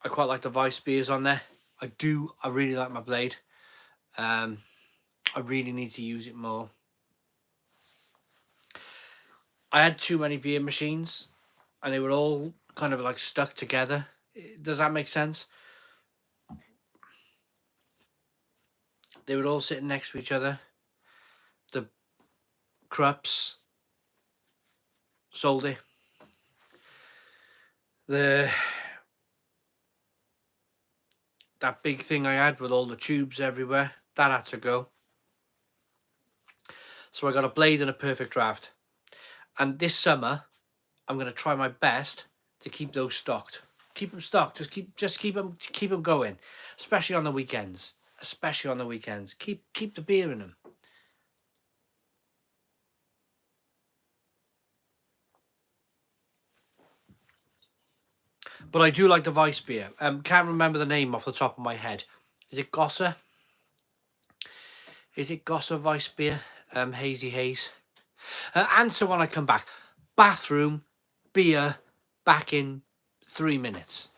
I quite like the Vice beers on there. I really like my blade. I really need to use it more. I had too many beer machines and they were all kind of like stuck together. Does that make sense? They were all sitting next to each other. The Krups sold it. That big thing I had with all the tubes everywhere, that had to go. So I got a blade and a perfect draft. And this summer, I'm going to try my best to keep those stocked. keep them stocked. Just keep them going, especially on the weekends. Especially on the weekends. Keep the beer in them. But I do like the Weiss beer. Can't remember the name off the top of my head. Is it Gosser? Is it Gosser Weiss beer? Hazy Haze. Answer when I come back. Bathroom, beer, back in 3 minutes.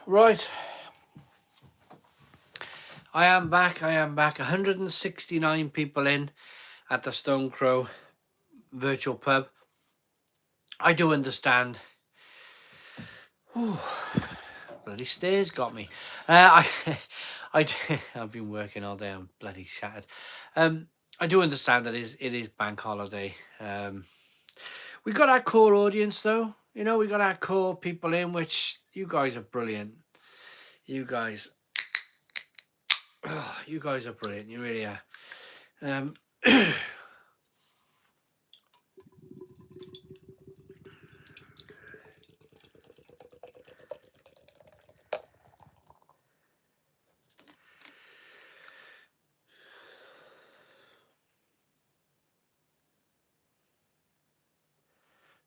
Right. I am back. 169 people in at the Stone Crow virtual pub. I do understand. Whew, bloody stairs got me. I've been working all day. I'm bloody shattered. I do understand that it is bank holiday. We got our core audience though. You know, we got our core people in, which you guys are brilliant. You guys are brilliant. You really are.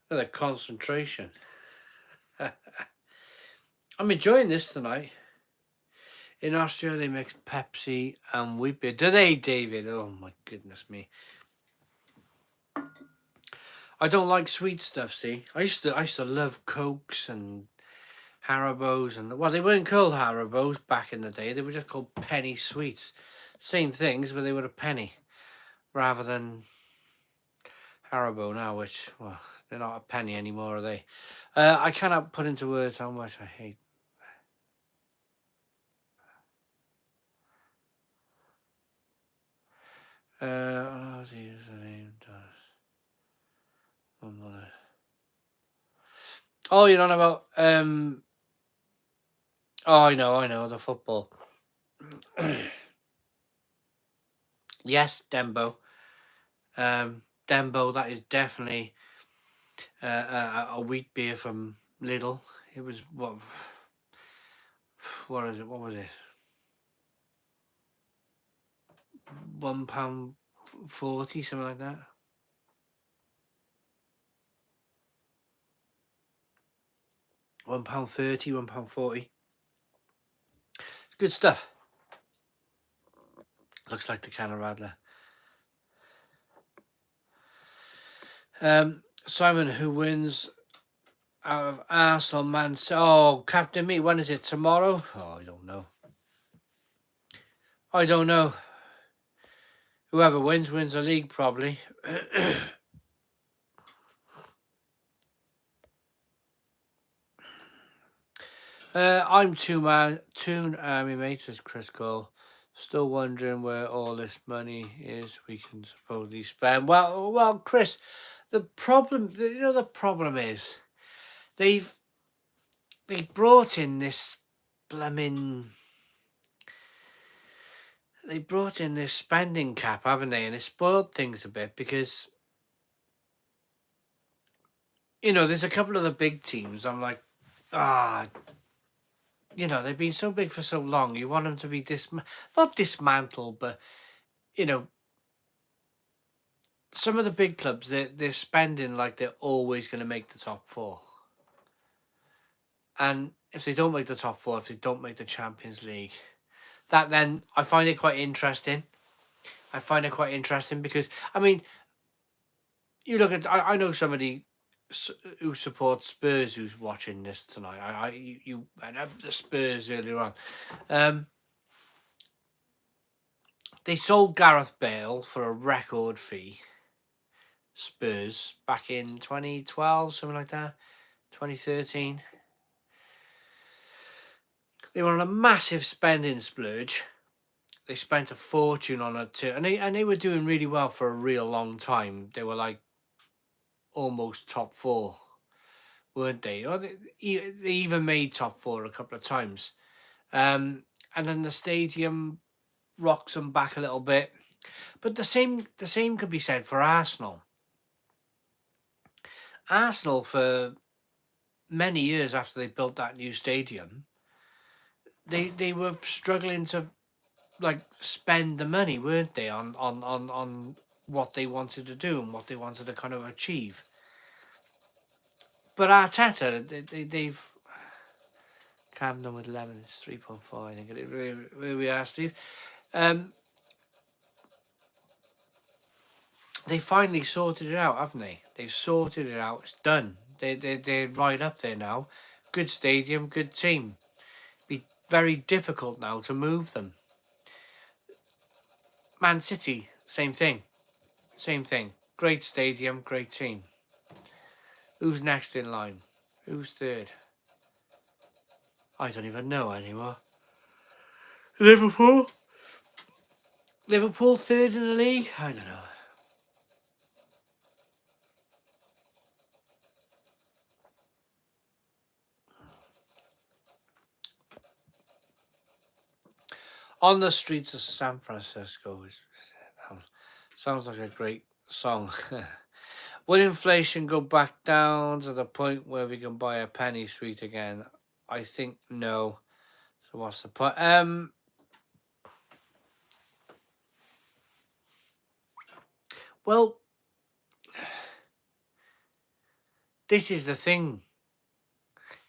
The concentration. I'm enjoying this tonight. In Austria, they mix Pepsi and wheat beer. Do they, David? Oh my goodness me. I don't like sweet stuff. See, I used to love Cokes and Haribos, and well, they weren't called Haribos back in the day. They were just called penny sweets. Same things, but they were a penny rather than Haribo now, which, well, they're not a penny anymore, are they? I cannot put into words how much I hate. Oh, you don't know about oh, I know the football. Yes, Dembo. Dembo, that is definitely a wheat beer from Lidl. It was what is it? What was it? £1.40, something like that. £1.30, £1.40. It's good stuff. Looks like the can of Radler. Simon, who wins out of Arsenal, Man City? Oh, Captain Me, when is it? Tomorrow? Oh, I don't know. I don't know. Whoever wins the league, probably. I'm Toon Army Mate, says Chris Cole. Still wondering where all this money is we can supposedly spend. Well, Chris, the problem is they brought in this blooming. They brought in this spending cap, haven't they? And it spoiled things a bit because, there's a couple of the big teams. I'm like, they've been so big for so long. You want them to be not dismantled, but, some of the big clubs, they're spending like they're always going to make the top four. And if they don't make the top four, if they don't make the Champions League, then I find it quite interesting. Because, I mean, you look at, I know somebody who supports Spurs who's watching this tonight. I the Spurs earlier on. They sold Gareth Bale for a record fee. Spurs back in 2012, something like that, 2013. They were on a massive spending splurge. They spent a fortune on it too, and they were doing really well for a real long time. They were like almost top four, weren't they? Or they even made top four a couple of times. And then the stadium rocks them back a little bit. But the same could be said for Arsenal. Arsenal, for many years after they built that new stadium, they were struggling to spend the money, weren't they, on what they wanted to do and what they wanted to kind of achieve. But Arteta, they've calmed down with 11. It's 3.4. I think where we are, Steve. They finally sorted it out, haven't they? They've sorted it out. It's done. They're right up there now. Good stadium, good team. Be very difficult now to move them. Man City, same thing. Great stadium, great team. Who's next in line? Who's third? I don't even know anymore. Liverpool third in the league? I don't know. On the Streets of San Francisco sounds like a great song. Will inflation go back down to the point where we can buy a penny sweet again? I think no. So what's the point? Well, this is the thing.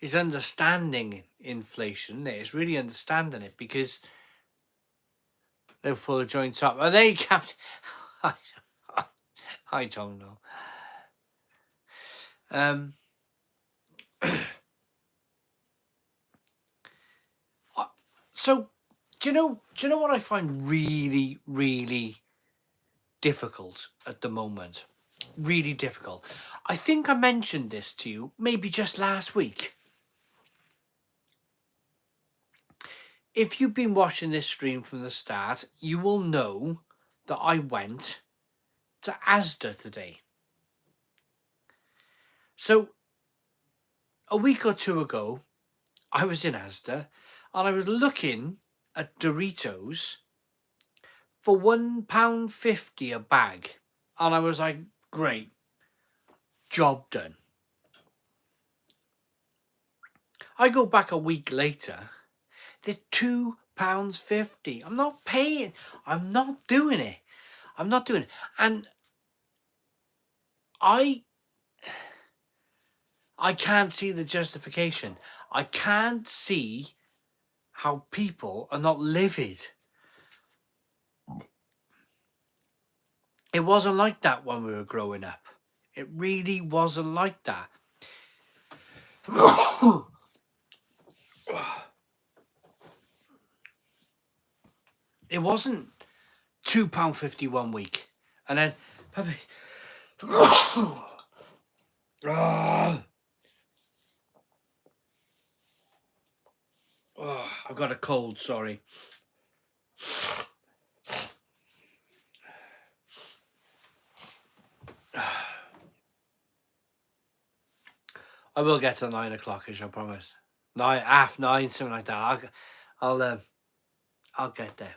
Is understanding inflation. It's really understanding it, because Liverpool are joint top. Are they captain? I don't know. So, do you know what I find really, really difficult at the moment? Really difficult. I think I mentioned this to you maybe just last week. If you've been watching this stream from the start, you will know that I went to Asda today. So, a week or two ago, I was in Asda and I was looking at Doritos for £1.50 a bag. And I was like, great, job done. I go back a week later, they're £2.50. I'm not paying. I'm not doing it. I'm not doing it. And I can't see the justification. I can't see how people are not livid. It wasn't like that when we were growing up. It really wasn't like that. It wasn't £2.50 1 week. And then, Puppy. I've got a cold, sorry. I will get to 9 o'clock-ish, I promise. 9:30, something like that. I'll get there.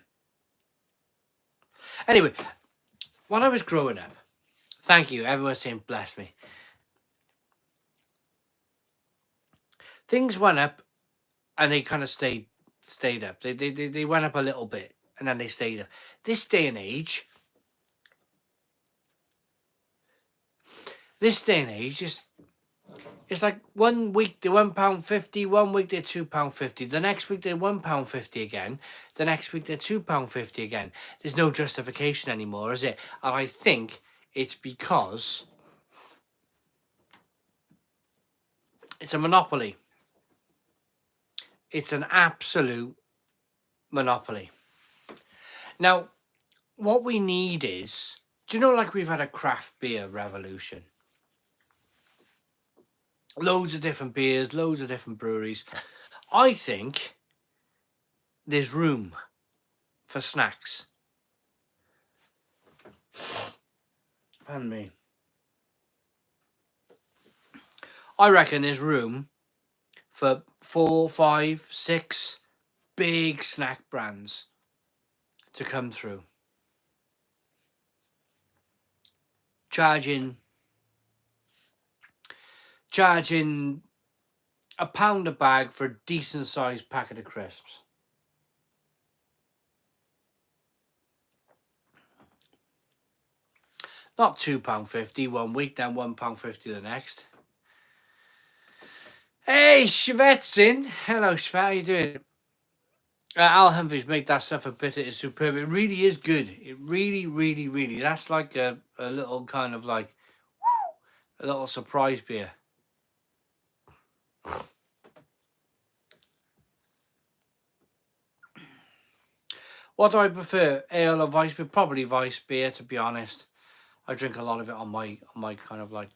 Anyway, when I was growing up, thank you, everyone's saying bless me. Things went up and they kind of stayed up. They went up a little bit and then they stayed up. This day and age, it's like 1 week they're £1.50, 1 week they're £2.50, the next week they're £1.50 again, the next week they're £2.50 again. There's no justification anymore, is it? And I think it's because it's a monopoly. It's an absolute monopoly. Now, what we need is, do you know, like we've had a craft beer revolution? Loads of different beers, loads of different breweries. I think there's room for snacks. Pardon me. I reckon there's room for 4, 5, 6 big snack brands to come through. Charging £1 a bag for a decent sized packet of crisps. Not £2.50 1 week, then £1.50 the next. Hey, Chevette's in. Hello, Chevette, how you doing? Al Humphries made that stuff a bit. It's superb. It really is good. It really, really, really. That's like a little kind of like a little surprise beer. What do I prefer, ale or vice beer? Probably vice beer, to be honest. I drink a lot of it on my kind of like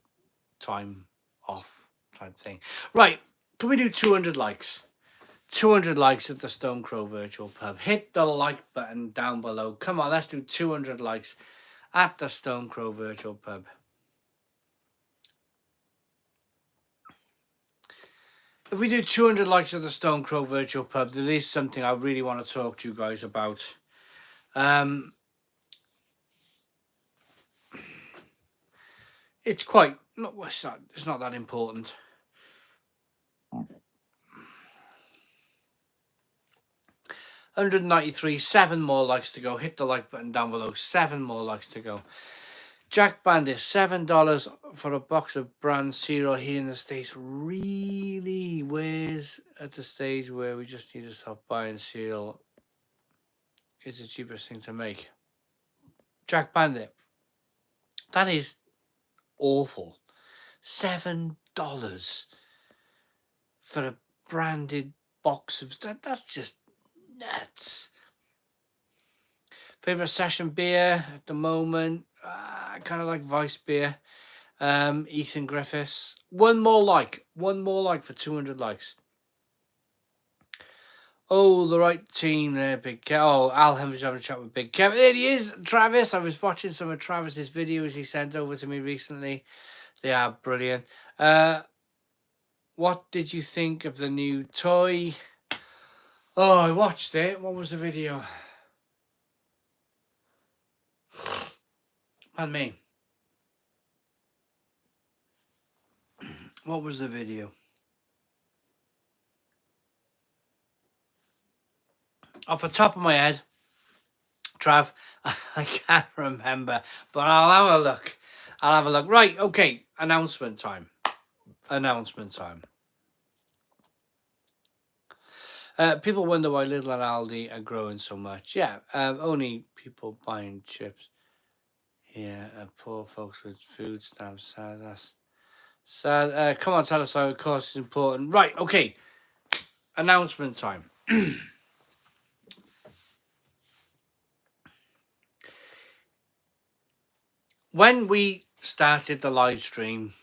time off type thing. Right, can we do 200 likes? 200 likes at the Stone Crow Virtual Pub. Hit the like button down below. Come on, let's do 200 likes at the Stone Crow Virtual Pub. If we do 200 likes at the Stone Crow Virtual Pub, there is something I really want to talk to you guys about. It's quite it's not that important. 193, 7 more likes to go. Hit the like button down below. 7 more likes to go. Jack Bandit, $7 for a box of brand cereal here in the States. Really? Where's at the stage where we just need to stop buying cereal? It's the cheapest thing to make. Jack Bandit, that is awful. $7 for a branded box of that's just nuts. Favorite session beer at the moment, I kind of like Vice beer. Ethan Griffiths. One more like for 200 likes. Oh, the right team there, Big Kev. Oh, Al Henry's having a chat with Big Kev. There he is, Travis. I was watching some of Travis's videos he sent over to me recently. They are brilliant. What did you think of the new toy? Oh, I watched it. What was the video? Pardon me. What was the video? Off the top of my head, Trav, I can't remember, but I'll have a look. Right, okay, announcement time. People wonder why Lidl and Aldi are growing so much. Yeah, only people buying chips. Yeah, poor folks with food stamps. That's sad. Come on, tell us how, of course, it's important. Right, okay. Announcement time. When we started the live stream,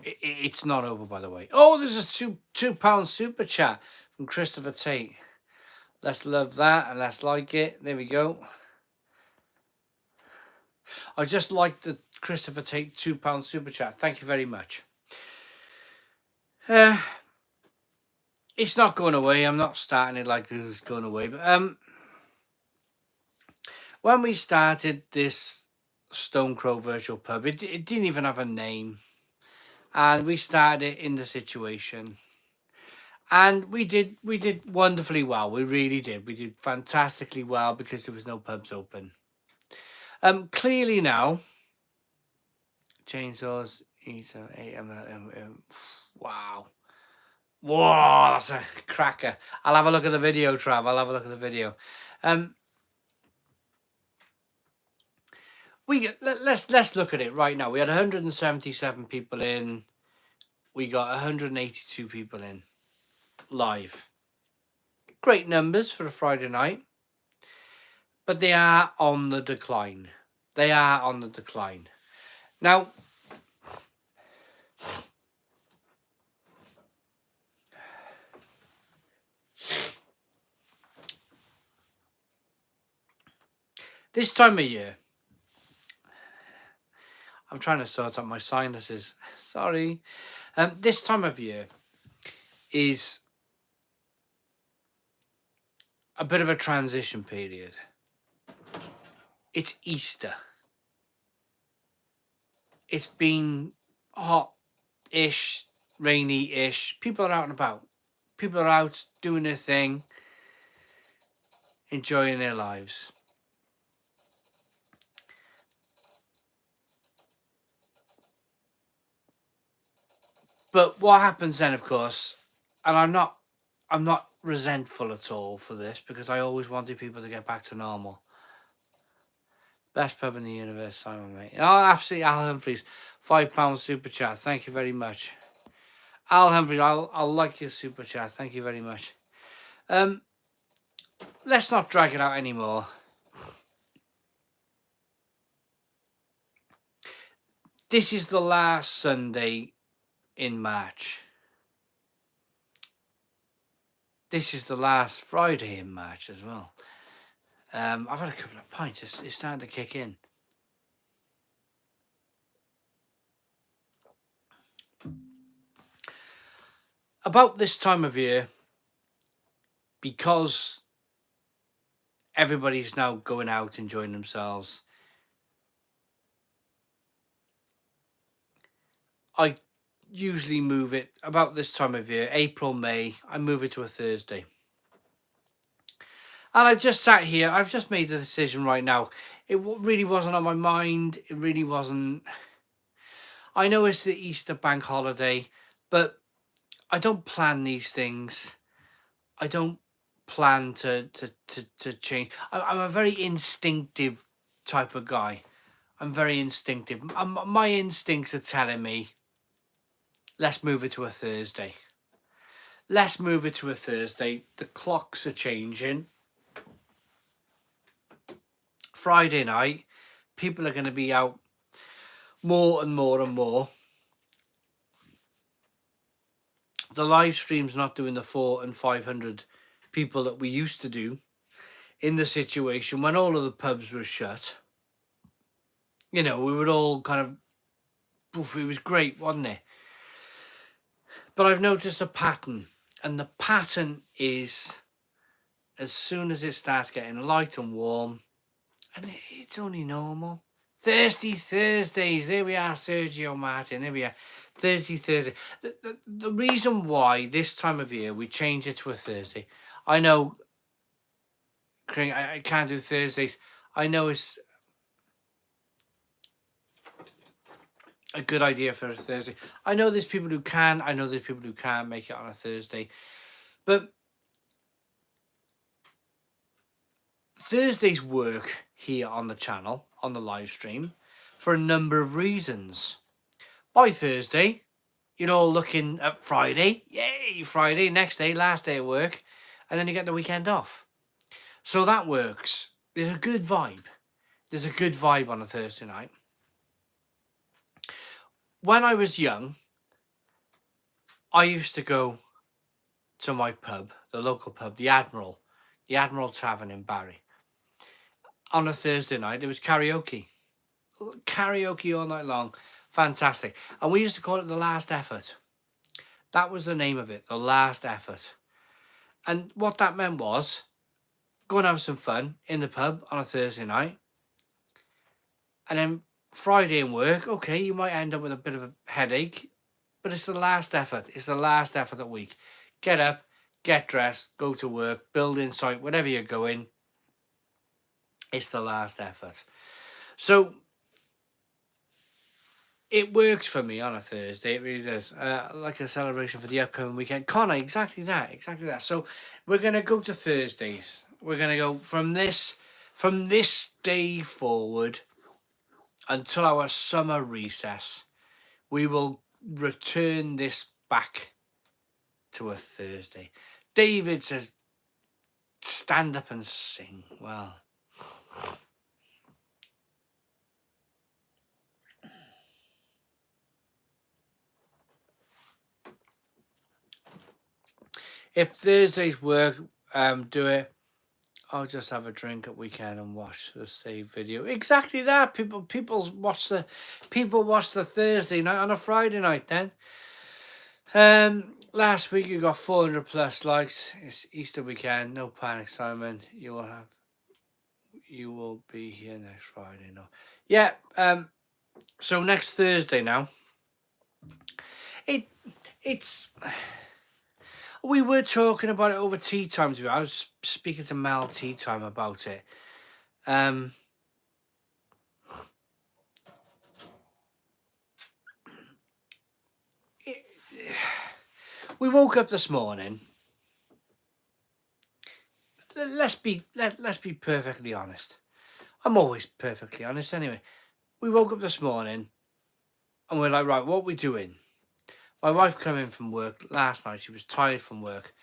it's not over, by the way. Oh, there's a £2 super chat from Christopher Tate. Let's love that and let's like it. There we go. I just like the Christopher Tate £2 super chat. Thank you very much. It's not going away. I'm not starting it like it's going away. But when we started this Stone Crow virtual pub, it didn't even have a name. And we started it in the situation. And we did wonderfully well. We really did. We did fantastically well because there was no pubs open. Clearly now, chainsaws, wow. Whoa, that's a cracker. I'll have a look at the video, Trav. I'll have a look at the video. Let's look at it right now. We had 177 people in. We got 182 people in live. Great numbers for a Friday night. But they are on the decline. Now, this time of year, I'm trying to sort out my sinuses. Sorry. This time of year is a bit of a transition period. It's Easter. It's been hot-ish, rainy-ish. People are out and about. People are out doing their thing, enjoying their lives. But what happens then, of course, and I'm not resentful at all for this because I always wanted people to get back to normal. Best pub in the universe, Simon, mate. Oh, absolutely, Al Humphreys. £5 super chat. Thank you very much. Al Humphreys, I'll like your super chat. Thank you very much. Let's not drag it out anymore. This is the last Sunday in March. This is the last Friday in March as well. I've had a couple of pints. It's starting to kick in. About this time of year, because everybody's now going out enjoying themselves, I usually move it about this time of year, April, May, I move it to a Thursday. And I just sat here. I've just made the decision right now. It really wasn't on my mind. It really wasn't. I know it's the Easter bank holiday, but I don't plan these things. I don't plan to change. I'm a very instinctive type of guy. I'm very instinctive. My instincts are telling me let's move it to a Thursday. Let's move it to a Thursday. The clocks are changing. Friday night, people are going to be out more and more and more. The live stream's not doing the 400 and 500 people that we used to do in the situation when all of the pubs were shut. You know, we were all kind of, oof, it was great, wasn't it? But I've noticed a pattern, and the pattern is as soon as it starts getting light and warm, and it's only normal. Thirsty Thursdays, there we are, Sergio Martin, there we are. Thursday. The reason why this time of year we change it to a Thursday, I know, I can't do Thursdays. I know it's a good idea for a Thursday. I know there's people who can. I know there's people who can't make it on a Thursday. But Thursdays work here on the channel, on the live stream, for a number of reasons. By Thursday, you're all looking at Friday. Yay, Friday, next day, last day of work. And then you get the weekend off. So that works. There's a good vibe. There's a good vibe on a Thursday night. When I was young, I used to go to my pub, the local pub, the Admiral Tavern in Barry. On a Thursday night, there was karaoke. Karaoke all night long. Fantastic. And we used to call it The Last Effort. That was the name of it, The Last Effort. And what that meant was, go and have some fun in the pub on a Thursday night. And then Friday in work, okay, you might end up with a bit of a headache, but it's the last effort. It's the last effort of the week. Get up, get dressed, go to work, building site, whatever you're going. It's the last effort. So it works for me on a Thursday. It really does. Like a celebration for the upcoming weekend. Connor, exactly that. So we're going to go to Thursdays. We're going to go from this day forward until our summer recess. We will return this back to a Thursday. David says, stand up and sing. Well, if Thursdays work, do it. I'll just have a drink at weekend and watch the save video. Exactly that. People watch the Thursday night on a Friday night then. Last week you got 400 plus likes. It's Easter weekend. No panic, Simon. You will be here next Friday. No. Yeah. So next Thursday now. It's. We were talking about it over tea time. I was speaking to Mel tea time about it. We woke up this morning. Let's be perfectly honest. I'm always perfectly honest anyway. We woke up this morning and we're like, right, what are we doing? My wife came in from work last night. She was tired from work.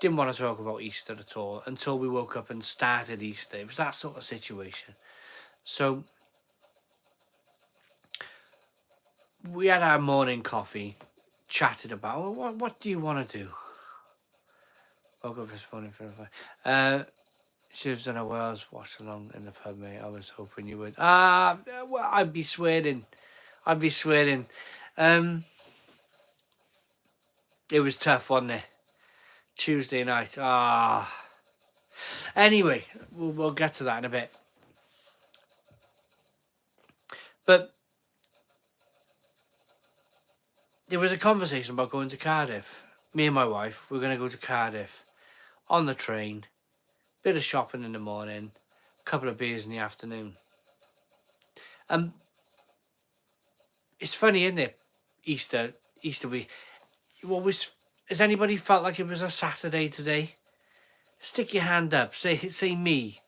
Didn't want to talk about Easter at all until we woke up and started Easter. It was that sort of situation. So we had our morning coffee, chatted about, well, what do you want to do? Woke up this morning for a she was in a Wales watch along in the pub, mate. I was hoping you would. Well, I'd be sweating. It was tough, wasn't it? Tuesday night. Anyway, we'll get to that in a bit. But there was a conversation about going to Cardiff. Me and my wife, we're going to go to Cardiff on the train. Bit of shopping in the morning. A couple of beers in the afternoon. It's funny, isn't it? Easter week. Has anybody felt like it was a Saturday today? Stick your hand up. Say me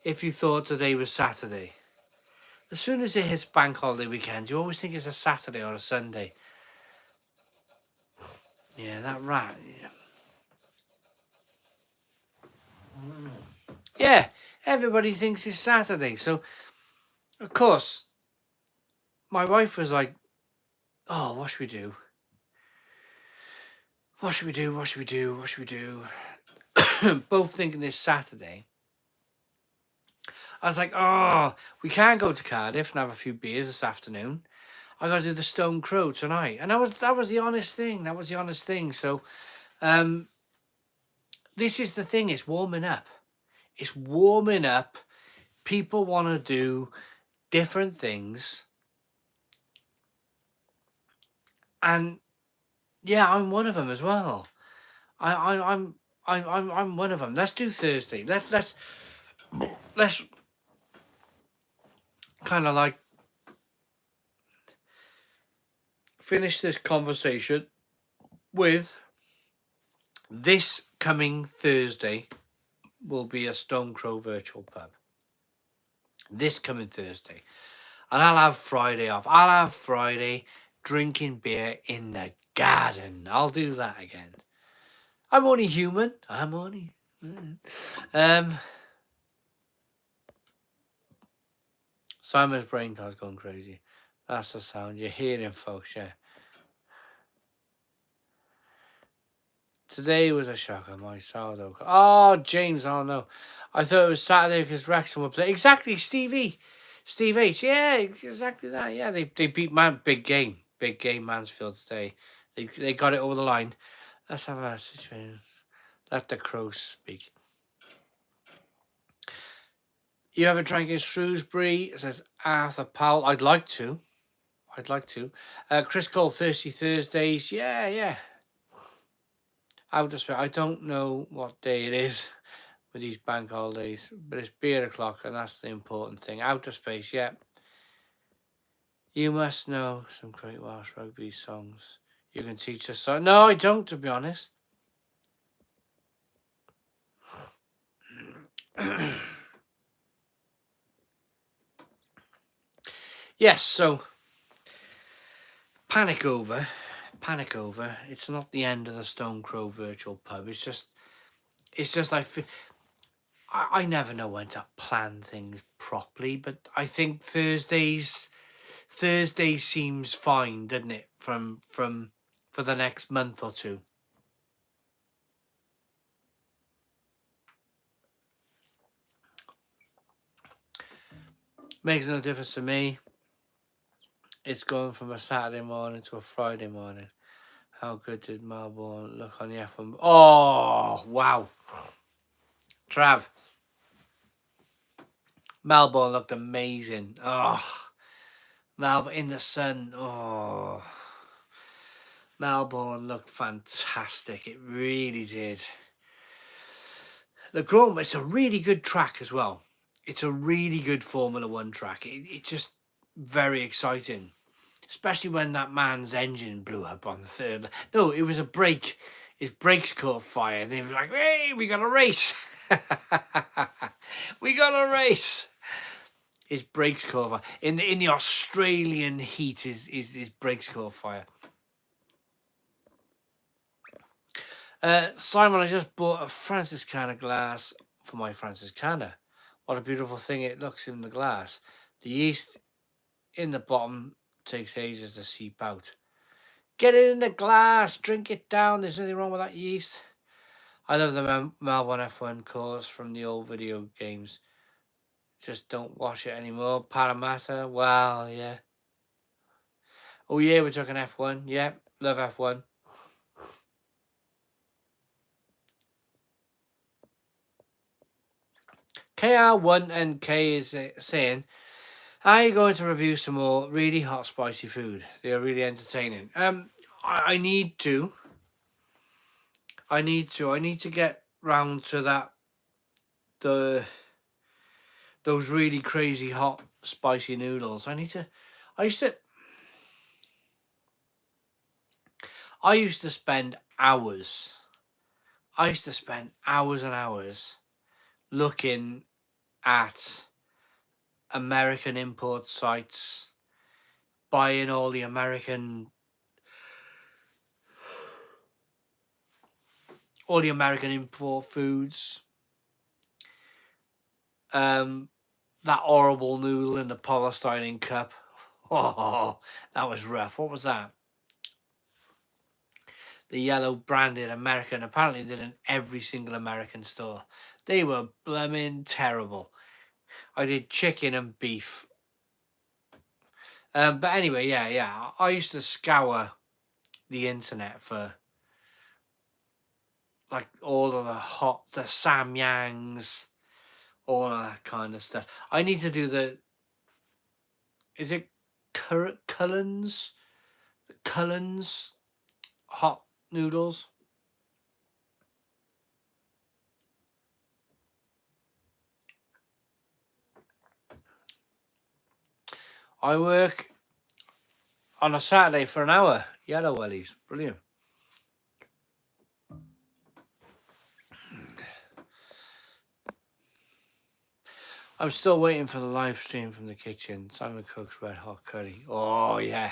if you thought today was Saturday. As soon as it hits bank holiday weekend, you always think it's a Saturday or a Sunday. Yeah, that rat. Yeah, everybody thinks it's Saturday. So, of course, my wife was like, oh, what should we do? What should we do? What should we do? What should we do? Both thinking it's Saturday. I was like, oh, we can't go to Cardiff and have a few beers this afternoon. I got to do the Stone Crow tonight. And that was the honest thing. That was the honest thing. So, this is the thing. It's warming up. It's warming up. People want to do different things. And yeah, I'm one of them as well. I'm one of them. Let's do Thursday. Let's kind of like finish this conversation with this coming Thursday will be a Stone Crow virtual pub. This coming Thursday. And I'll have Friday off. I'll have Friday drinking beer in the garden. I'll do that again. I'm only human. I'm only. Simon's brain card's going crazy. That's the sound you're hearing, folks. Yeah. Today was a shocker. My sourdough. Oh, James. Oh no, I thought it was Saturday because Wrexham were playing. Exactly, Steve H. Yeah, exactly that. Yeah, they beat big game Mansfield today. They got it over the line. Let's have a situation. Let the crows speak. You ever drank in Shrewsbury? Says Arthur Powell. I'd like to. Chris Cole, Thirsty Thursdays. Yeah. I don't know what day it is with these bank holidays, but it's beer o'clock, and that's the important thing. Outer space, yeah. You must know some great Welsh rugby songs. You can teach us some. No, I don't, to be honest. Yes, so panic over. It's not the end of the Stone Crow virtual pub. It's just I never know when to plan things properly, but I think Thursday seems fine, doesn't it? From for the next month or two. Makes no difference to me. It's going from a Saturday morning to a Friday morning. How good did Melbourne look on the F1? Oh, wow. Trav. Melbourne looked amazing. Oh, Melbourne in the sun. Oh, Melbourne looked fantastic. It really did. The Grom, it's a really good track as well. It's a really good Formula One track. It's just very exciting. Especially when that man's engine blew up on the third. No, it was a brake. His brakes caught fire. And they were like, hey, we got a race. We got a race. His brakes caught fire. In the Australian heat, his brakes caught fire. Simon, I just bought a Franciscana glass for my Franciscana. What a beautiful thing it looks in the glass. The yeast in the bottom takes ages to seep out. Get it in the glass, drink it down. There's nothing wrong with that yeast. I love the Melbourne F1 course from the old video games. Just don't watch it anymore. Parramatta, well, yeah. Oh yeah, we're talking F1. Yeah, love F1. KR1NK is saying, are you going to review some more really hot, spicy food? They are really entertaining. I need to. I need to get round to that. Those really crazy hot, spicy noodles. I used to spend hours. I used to spend hours and hours looking at American import sites, buying all the American all the American import foods. That horrible noodle in the polystyrene cup. Oh, that was rough. What was that? The yellow branded American. Apparently, they're in every single American store. They were blooming terrible. I did chicken and beef. But anyway, yeah. I used to scour the internet for like all of the Samyangs, all of that kind of stuff. I need to do is it Cullen's? The Cullen's hot noodles. I work on a Saturday for an hour. Yellow wellies. Brilliant. I'm still waiting for the live stream from the kitchen. Simon Cook's red hot curry. Oh, yeah.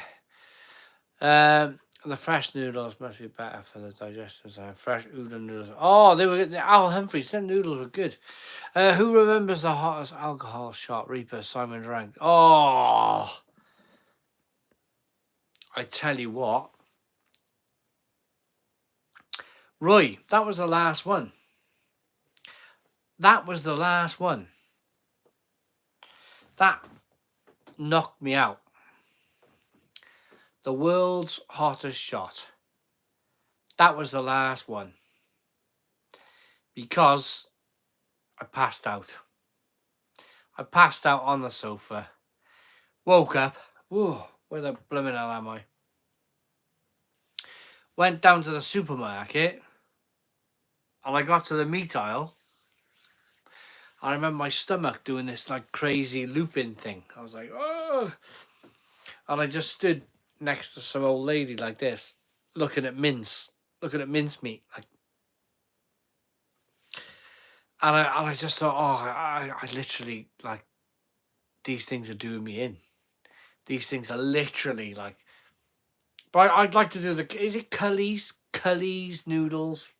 The fresh noodles must be better for the digestion side. Fresh udon noodles. Oh, they were Al Humphreys. Them noodles were good. Who remembers the hottest alcohol shot Reaper Simon drank? Oh, I tell you what. Roy, that was the last one. That was the last one. That knocked me out. The world's hottest shot. That was the last one. Because I passed out. I passed out on the sofa. Woke up. Whoa, where the blooming hell am I? Went down to the supermarket. And I got to the meat aisle. I remember my stomach doing this like crazy looping thing. I was like, oh. And I just stood next to some old lady like this, looking at mincemeat. Like, and I just thought, oh, I literally, like, these things are doing me in. These things are literally like, but I'd like to do is it Cully's noodles?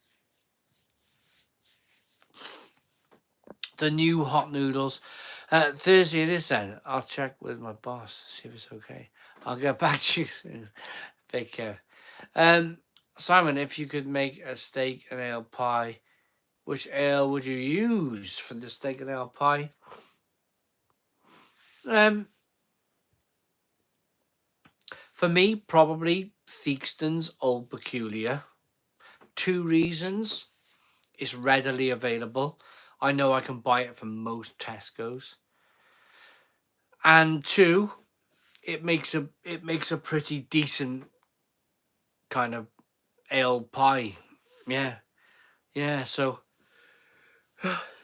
The new hot noodles. Thursday it is then. I'll check with my boss, see if it's okay. I'll get back to you soon. Take care. Simon, if you could make a steak and ale pie, which ale would you use for the steak and ale pie? For me, probably Theakston's Old Peculiar. 2 reasons. It's readily available. I know I can buy it from most Tesco's. And 2, it makes a pretty decent kind of ale pie. Yeah, so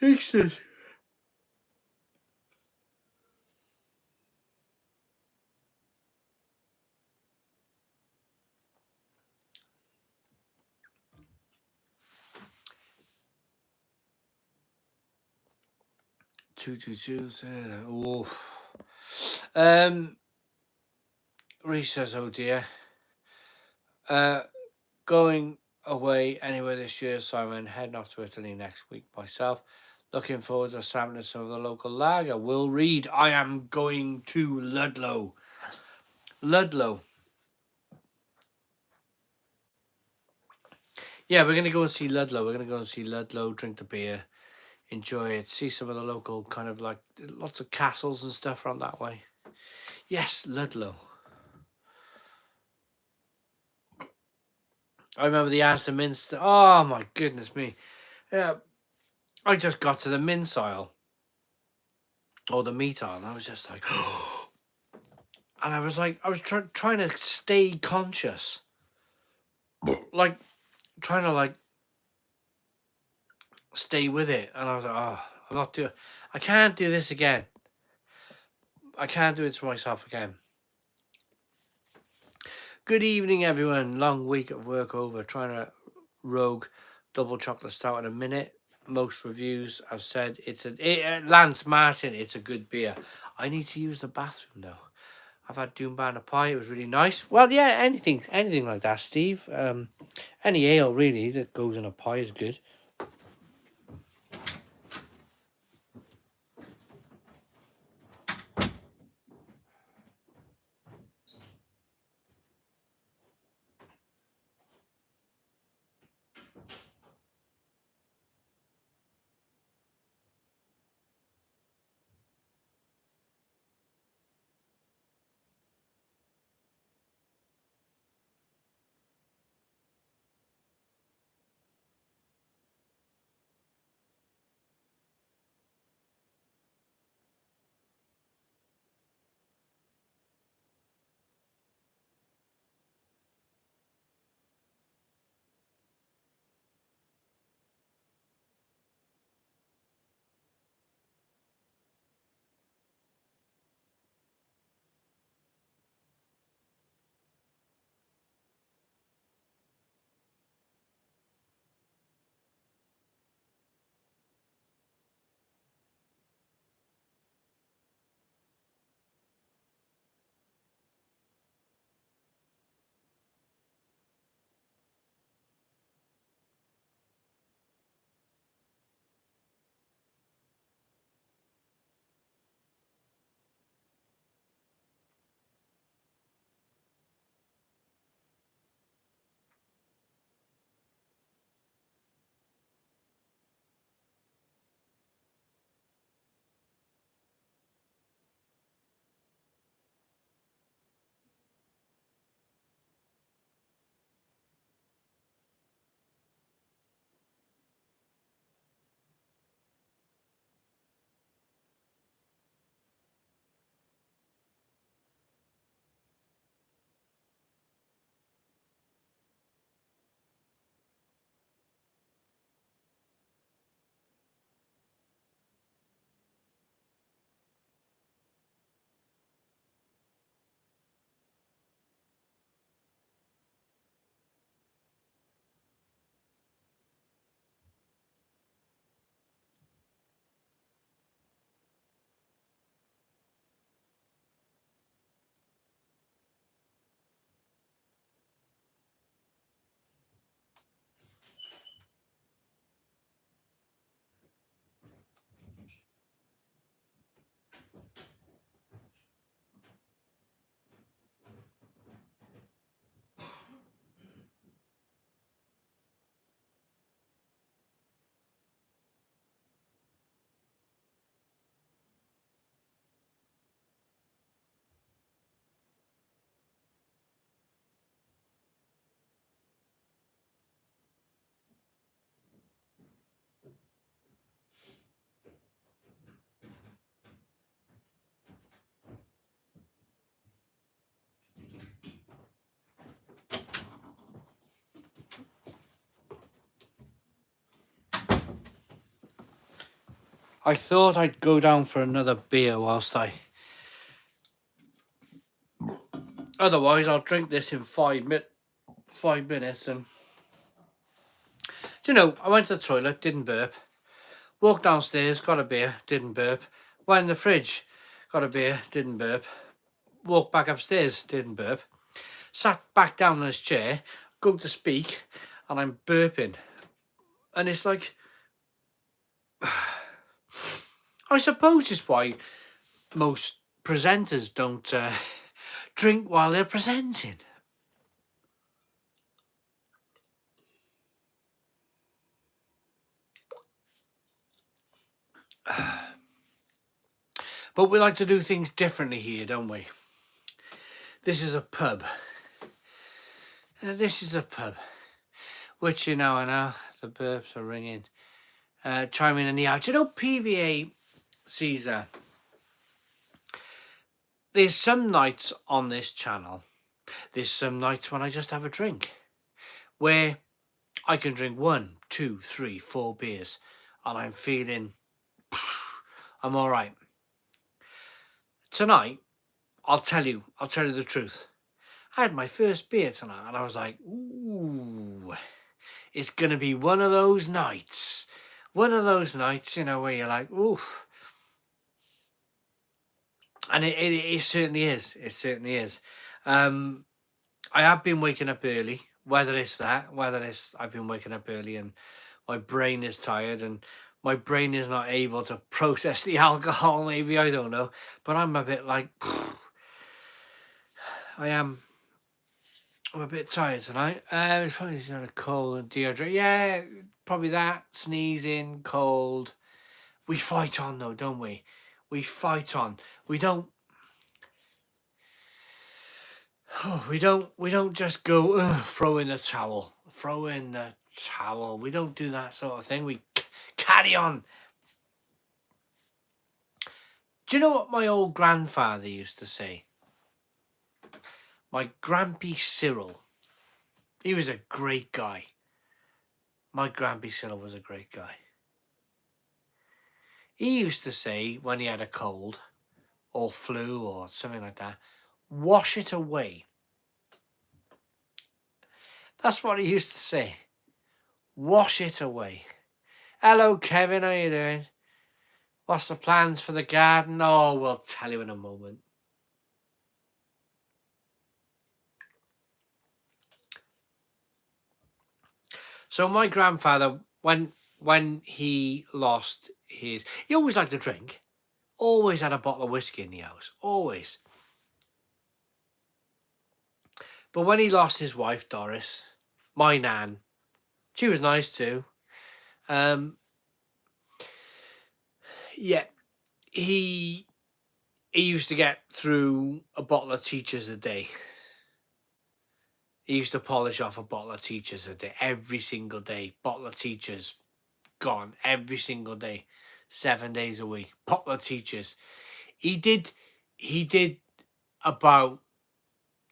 Theakston. Two. Oh. Reese says, oh dear. Going away anywhere this year, Simon. Heading off to Italy next week myself. Looking forward to sampling some of the local lager. Will Reed, I am going to Ludlow. Yeah, we're going to go and see Ludlow. We're going to go and see Ludlow, drink the beer, enjoy it, see some of the local kind of like lots of castles and stuff around that way. Yes, Ludlow. I remember the Aston Minster. Oh my goodness me. Yeah, I just got to the mince aisle. Or the meat aisle. And I was just like, and I was like, I was trying to stay conscious. Like, trying to like stay with it. And I was like, oh, I can't do this again. I can't do it to myself again. Good evening, everyone. Long week of work over. Trying to rogue double chocolate stout in a minute. Most reviews have said Lance Martin, it's a good beer. I need to use the bathroom though. I've had Doom Banner pie. It was really nice. Well, yeah, anything like that, Steve. Any ale really that goes in a pie is good. I thought I'd go down for another beer whilst Otherwise, I'll drink this in 5 minutes. And I went to the toilet, didn't burp. Walked downstairs, got a beer, didn't burp. Went in the fridge, got a beer, didn't burp. Walked back upstairs, didn't burp. Sat back down in this chair, go to speak, and I'm burping. And it's like, I suppose it's why most presenters don't drink while they're presenting. But we like to do things differently here, don't we? This is a pub. This is a pub. Which, I know, the burps are ringing. Chiming in the out. PVA, Caesar. There's some nights on this channel, there's some nights when I just have a drink, where I can drink 1, 2, 3, 4 beers, and I'm feeling, I'm all right. Tonight, I'll tell you the truth. I had my first beer tonight, and I was like, ooh, it's going to be one of those nights. One of those nights, where you're like, oof. And it certainly is. It certainly is. I have been waking up early, whether it's that, whether it's I've been waking up early and my brain is tired and my brain is not able to process the alcohol, maybe, I don't know. But I'm a bit like, I'm a bit tired tonight. It's probably got a cold and dehydrate. Yeah, probably that. Sneezing, cold. We fight on though, don't we? We fight on. We don't. We don't just go throw in the towel. Throw in the towel. We don't do that sort of thing. We carry on. Do you know what my old grandfather used to say? My Grampy Cyril. He was a great guy. My Grampy Cyril was a great guy. He used to say when he had a cold or flu or something like that, wash it away. That's what he used to say. Wash it away. Hello, Kevin. How you doing? What's the plans for the garden? Oh, we'll tell you in a moment. So my grandfather, when he lost his, he always liked to drink. Always had a bottle of whiskey in the house. Always. But when he lost his wife, Doris, my nan, she was nice too. Yeah, he used to get through a bottle of Teachers a day. He used to polish off a bottle of Teachers a day, every single day. Bottle of Teachers gone every single day, 7 days a week. Bottle of Teachers. He did about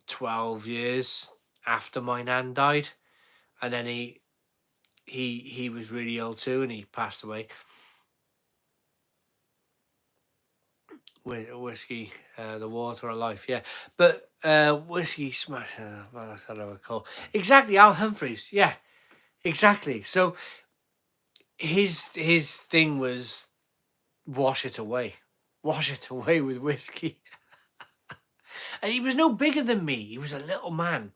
12 years after my nan died, and then he was really ill too, and he passed away. With whiskey, the water of life, yeah. But whiskey smash, well, that's what I would call exactly. Al Humphreys, yeah, exactly. So his thing was wash it away with whiskey. And he was no bigger than me. He was a little man.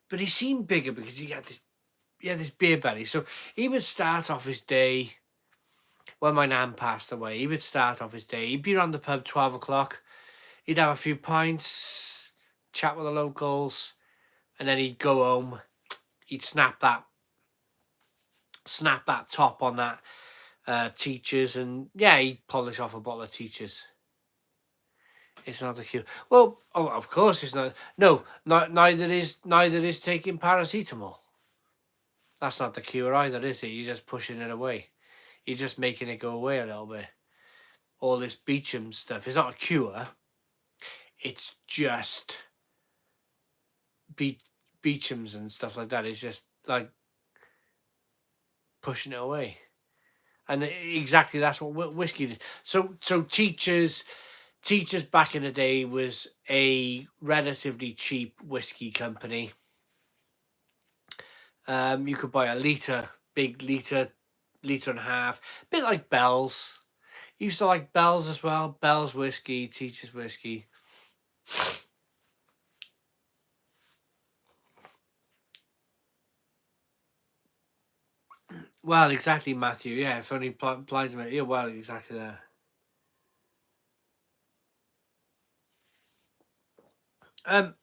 But he seemed bigger because he had this beer belly. So he would start off his day. When my nan passed away, he would start off his day. He'd be around the pub 12 o'clock. He'd have a few pints, chat with the locals, and then he'd go home. He'd snap that top on that Teachers, and yeah, he'd polish off a bottle of Teachers. It's not a cure. Well, oh, of course it's not. No, neither is taking paracetamol. That's not the cure either, is it? You're just pushing it away. You're just making it go away a little bit. All this Beecham stuff. It's not a cure. It's just Beechams and stuff like that. It's just like pushing it away. And exactly that's what whiskey did. So Teachers back in the day was a relatively cheap whiskey company. You could buy a big liter and a half, a bit like Bell's. Used to like Bell's as well. Bell's whiskey, Teachers whiskey. Well, exactly, Matthew. Yeah, if only applies to it. Yeah, well, exactly that.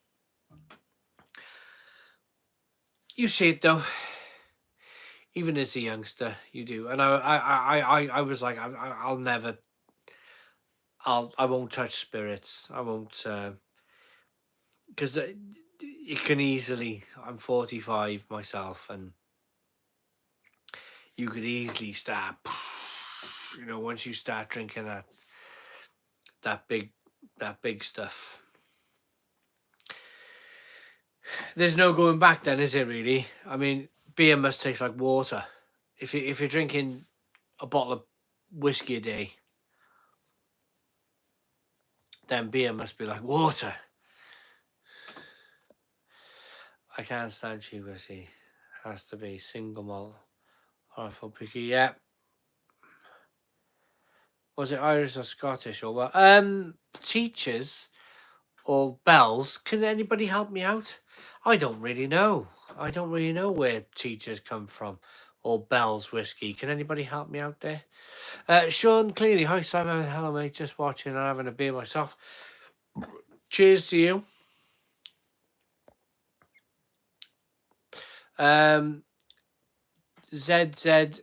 You see it though. Even as a youngster, you do, and I was like, I'll never, I won't touch spirits. I won't, because it can easily. I'm 45 myself, and you could easily start. Once you start drinking that big stuff, there's no going back. Then is it really? I mean, beer must taste like water. If you're drinking a bottle of whiskey a day, then beer must be like water. I can't stand cheap whiskey. Has to be single malt or full picky. Yeah. Was it Irish or Scottish or what? Teachers or bells? Can anybody help me out? I don't really know. I don't really know where teachers come from or bells whiskey. Can anybody help me out there? Sean Cleary, hi Simon, hello mate. Just watching and having a beer myself. Cheers to you. ZZ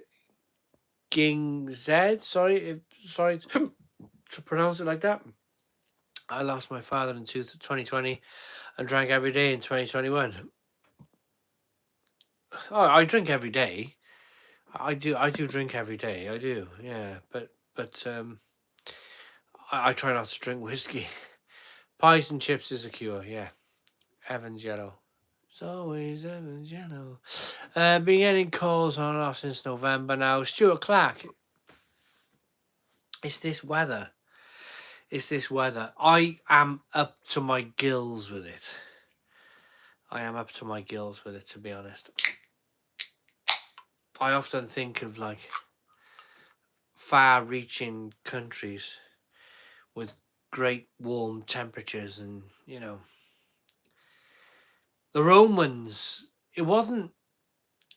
Ging Z. Sorry, sorry to pronounce it like that. I lost my father in 2020 and drank every day in 2021. Oh, I drink every day. I do drink every day. I do, yeah. But I try not to drink whiskey. Pies and chips is a cure, yeah. Evans Yellow. It's always Evans Yellow. Been getting calls on and off since November now. Stuart Clark. It's this weather. It's this weather. I am up to my gills with it. I am up to my gills with it, to be honest. I often think of like far-reaching countries with great warm temperatures, and you know, the Romans. It wasn't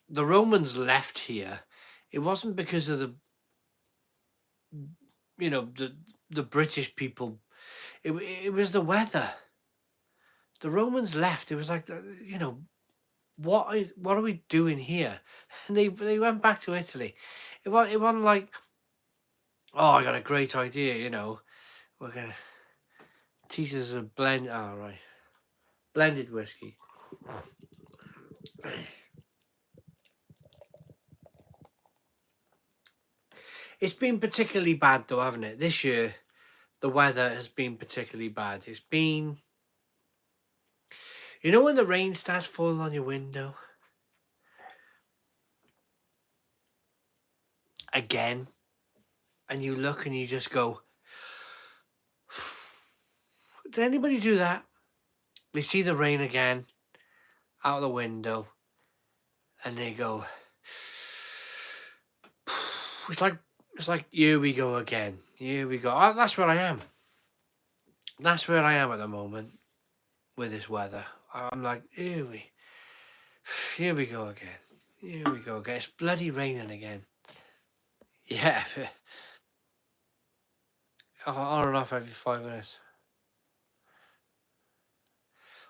the Romans left here. It wasn't because of the British people. It was the weather. The Romans left. It was like what are we doing here? And they went back to Italy. It wasn't like, oh, I got a great idea. We're gonna teach us a blend. Oh, right, blended whiskey. It's been particularly bad though, haven't it? This year, the weather has been particularly bad. It's been, when the rain starts falling on your window again, and you look and you just go, did anybody do that? They see the rain again out the window, and they go, it's like here we go again. Here we go. Oh, that's where I am. That's where I am at the moment with this weather. I'm like, here we go again. Here we go again. It's bloody raining again. Yeah. On and off every 5 minutes.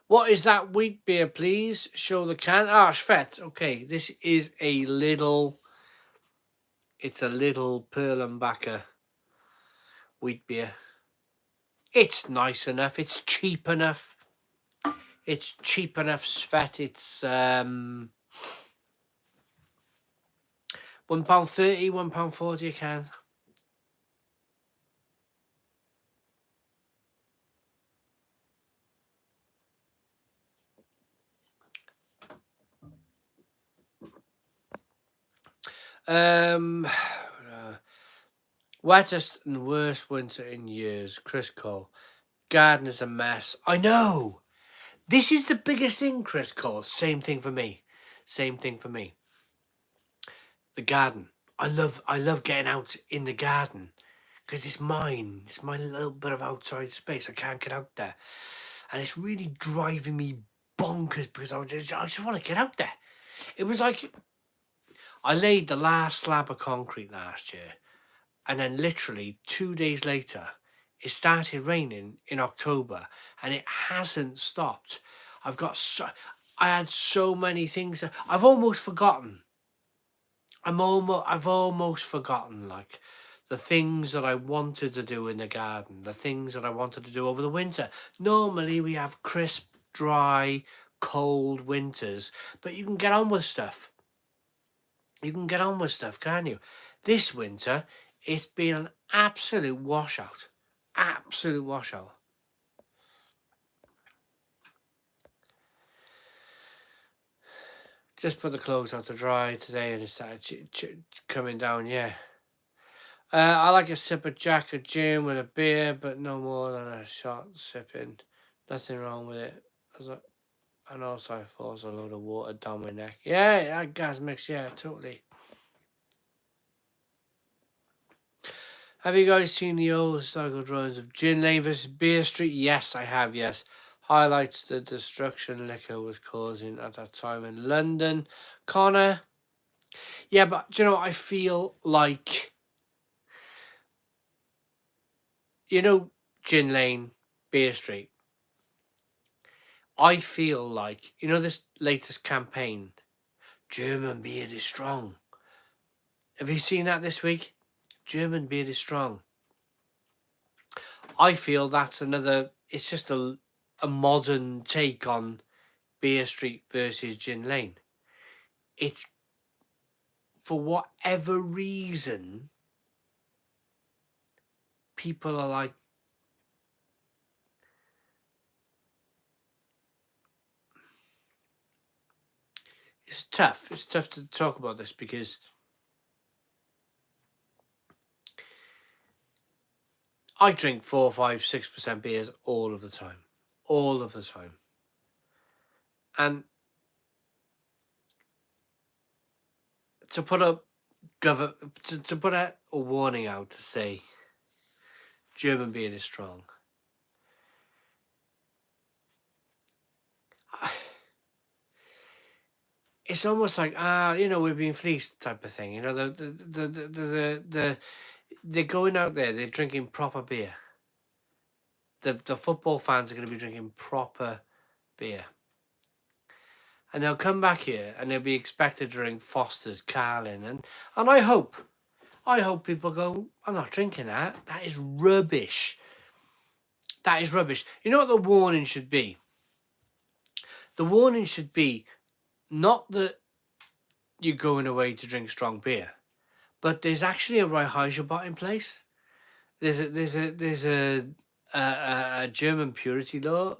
What is that wheat beer, please? Show the can. Svet. Okay, this is a little Perlenbacher wheat beer. It's nice enough. It's cheap enough. Svet. It's £1.30, £1.40 a can. Wettest and worst winter in years. Chris Cole. Garden is a mess. I know. This is the biggest thing, Chris Cole. Same thing for me. The garden. I love getting out in the garden because it's mine. It's my little bit of outside space. I can't get out there, and it's really driving me bonkers because I just want to get out there. It was like I laid the last slab of concrete last year, and then literally 2 days later, it started raining in October, and it hasn't stopped. I had so many things. I've almost forgotten. I've almost forgotten, like, the things that I wanted to do in the garden, the things that I wanted to do over the winter. Normally we have crisp, dry, cold winters, but you can get on with stuff. Can't you? This winter, it's been an absolute washout. Just put the clothes out to dry today and it started coming down, yeah. I like a sip of Jack or gin with a beer, but no more than a shot sipping. Nothing wrong with it. And also I force a load of water down my neck. Yeah, that gas mix, yeah, totally. Have you guys seen the old historical drawings of Gin Lane versus Beer Street? Yes, I have, yes. Highlights the destruction liquor was causing at that time in London. Connor? Yeah, but do you know, I feel like, Gin Lane, Beer Street. I feel like, this latest campaign, German beer is strong. Have you seen that this week? German beer is strong. I feel that's it's just a modern take on Beer Street versus Gin Lane. It's, for whatever reason, people are like, it's tough. It's tough to talk about this because I drink 4, 5, 6% beers all of the time. All of the time. And to put a to put a warning out to say German beer is strong. It's almost like we're being fleeced type of thing. They're going out there, they're drinking proper beer. The football fans are going to be drinking proper beer. And they'll come back here and they'll be expected to drink Foster's, Carlin, and I hope people go, I'm not drinking that. That is rubbish. That is rubbish. You know what the warning should be? The warning should be not that you're going away to drink strong beer, but there's actually a Reinheitsgebot in place. There's a German purity law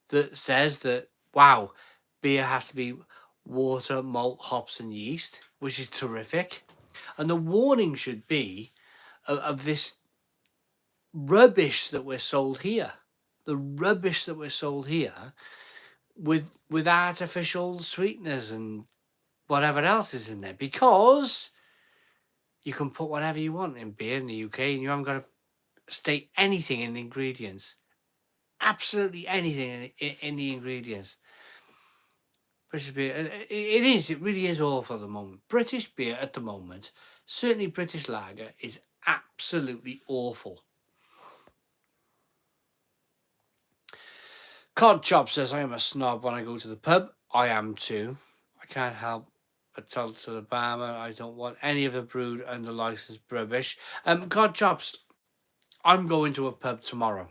that says that, wow, beer has to be water, malt, hops, and yeast, which is terrific. And the warning should be of this rubbish that we're sold here. The rubbish that we're sold here with artificial sweeteners and whatever else is in there. Because you can put whatever you want in beer in the UK and you haven't got to state anything in the ingredients. Absolutely anything in the ingredients. British beer, it really is awful at the moment. British beer at the moment, certainly British lager, is absolutely awful. Cod Chop says, I am a snob when I go to the pub. I am too. I can't help but tell to the barman I don't want any of the brewed under licensed rubbish. Cod Chops, I'm going to a pub tomorrow.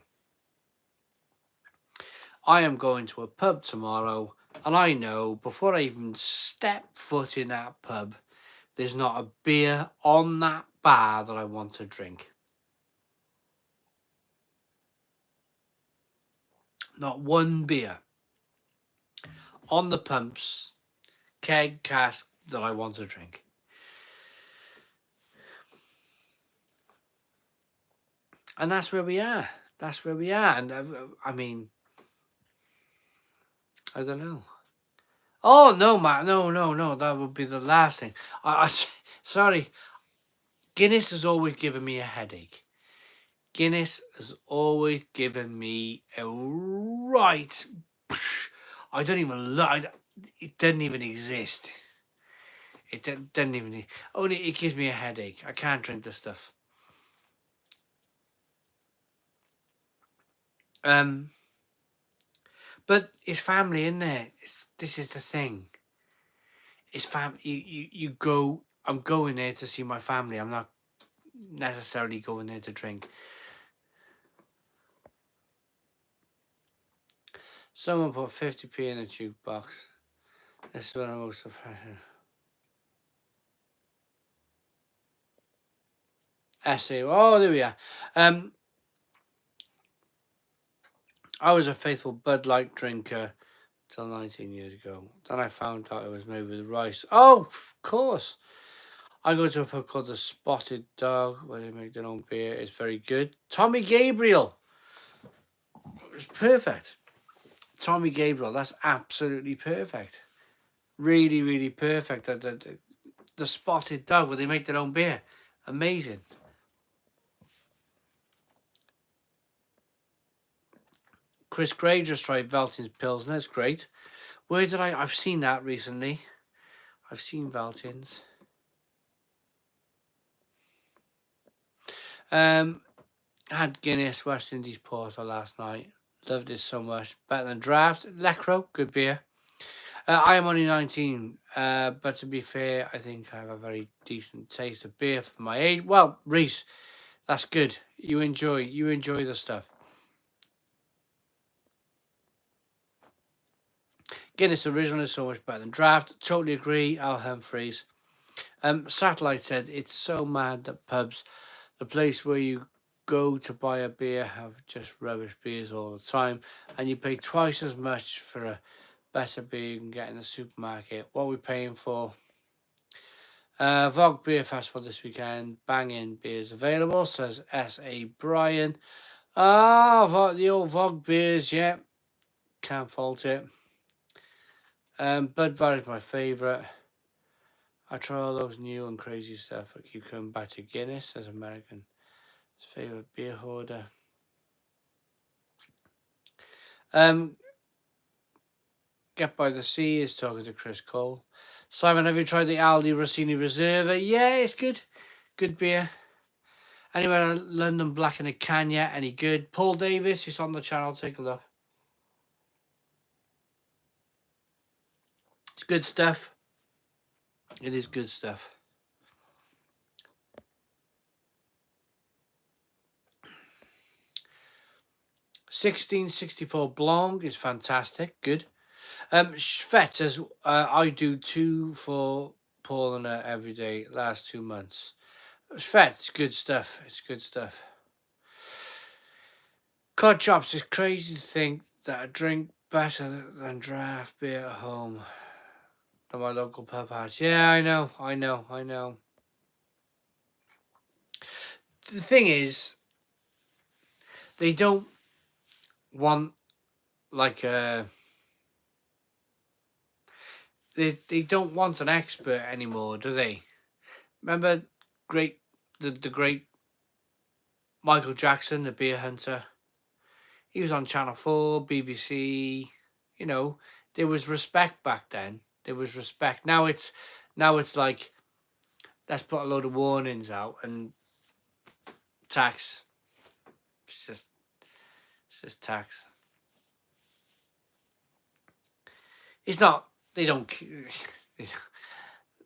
I am going to a pub tomorrow, and I know before I even step foot in that pub, there's not a beer on that bar that I want to drink. Not one beer on the pumps, keg, cask that I want to drink. And that's where we are. That's where we are. And I mean, I don't know. Oh, no, Matt. No. That would be the last thing. Sorry. Guinness has always given me a headache. Guinness has always given me a right. I don't even like it. Doesn't even exist. It doesn't even. Only it gives me a headache. I can't drink this stuff. But it's family in there. This is the thing. It's family. You go. I'm going there to see my family. I'm not necessarily going there to drink. Someone put 50p in a jukebox. This is what I'm most surprised. Essay. Oh, there we are. I was a faithful Bud Light drinker till 19 years ago. Then I found out it was made with rice. Oh, of course. I go to a pub called the Spotted Dog where they make their own beer. It's very good. Tommy Gabriel. It's perfect. Tommy Gabriel. That's absolutely perfect. Really, really perfect. The Spotted Dog where they make their own beer. Amazing. Chris Gray just tried Veltin's Pilsner. It's great. Where did I've seen that recently. I've seen Veltin's. Had Guinness West Indies Porter last night. Loved it so much. Better than draft. Lecro, good beer. I am only 19, but to be fair, I think I have a very decent taste of beer for my age. Well, Reese, that's good. You enjoy the stuff. Guinness Original is so much better than draft. Totally agree. Al Humphreys. Satellite said it's so mad that pubs, the place where you go to buy a beer, have just rubbish beers all the time, and you pay twice as much for a better beer you can get in the supermarket. What are we paying for? Vogue Beer Festival this weekend. Banging beers available, says S.A. Bryan. The old Vogue beers, yeah. Can't fault it. Budweiser is my favourite. I try all those new and crazy stuff. I keep coming back to Guinness as American's favourite beer hoarder. Get by the Sea is talking to Chris Cole. Simon, have you tried the Aldi Rossini Reserva? Yeah, it's good. Good beer. Anywhere London Black in a can yet? Any good? Paul Davis, it's on the channel. Take a look. It's good stuff. It is good stuff. 1664 Blanc is fantastic. Good. Svet says, I do 2 for Paul and her every day, last 2 months. Svet, it's good stuff. It's good stuff. Cod Chops is crazy to think that I drink better than draft beer at home than my local pub has. Yeah, I know. The thing is, they don't want like a... They don't want an expert anymore, do they? Remember the great Michael Jackson, the beer hunter? He was on Channel 4, BBC. You know, there was respect back then. There was respect. Now it's like, let's put a load of warnings out and tax. It's just tax. It's not. They don't.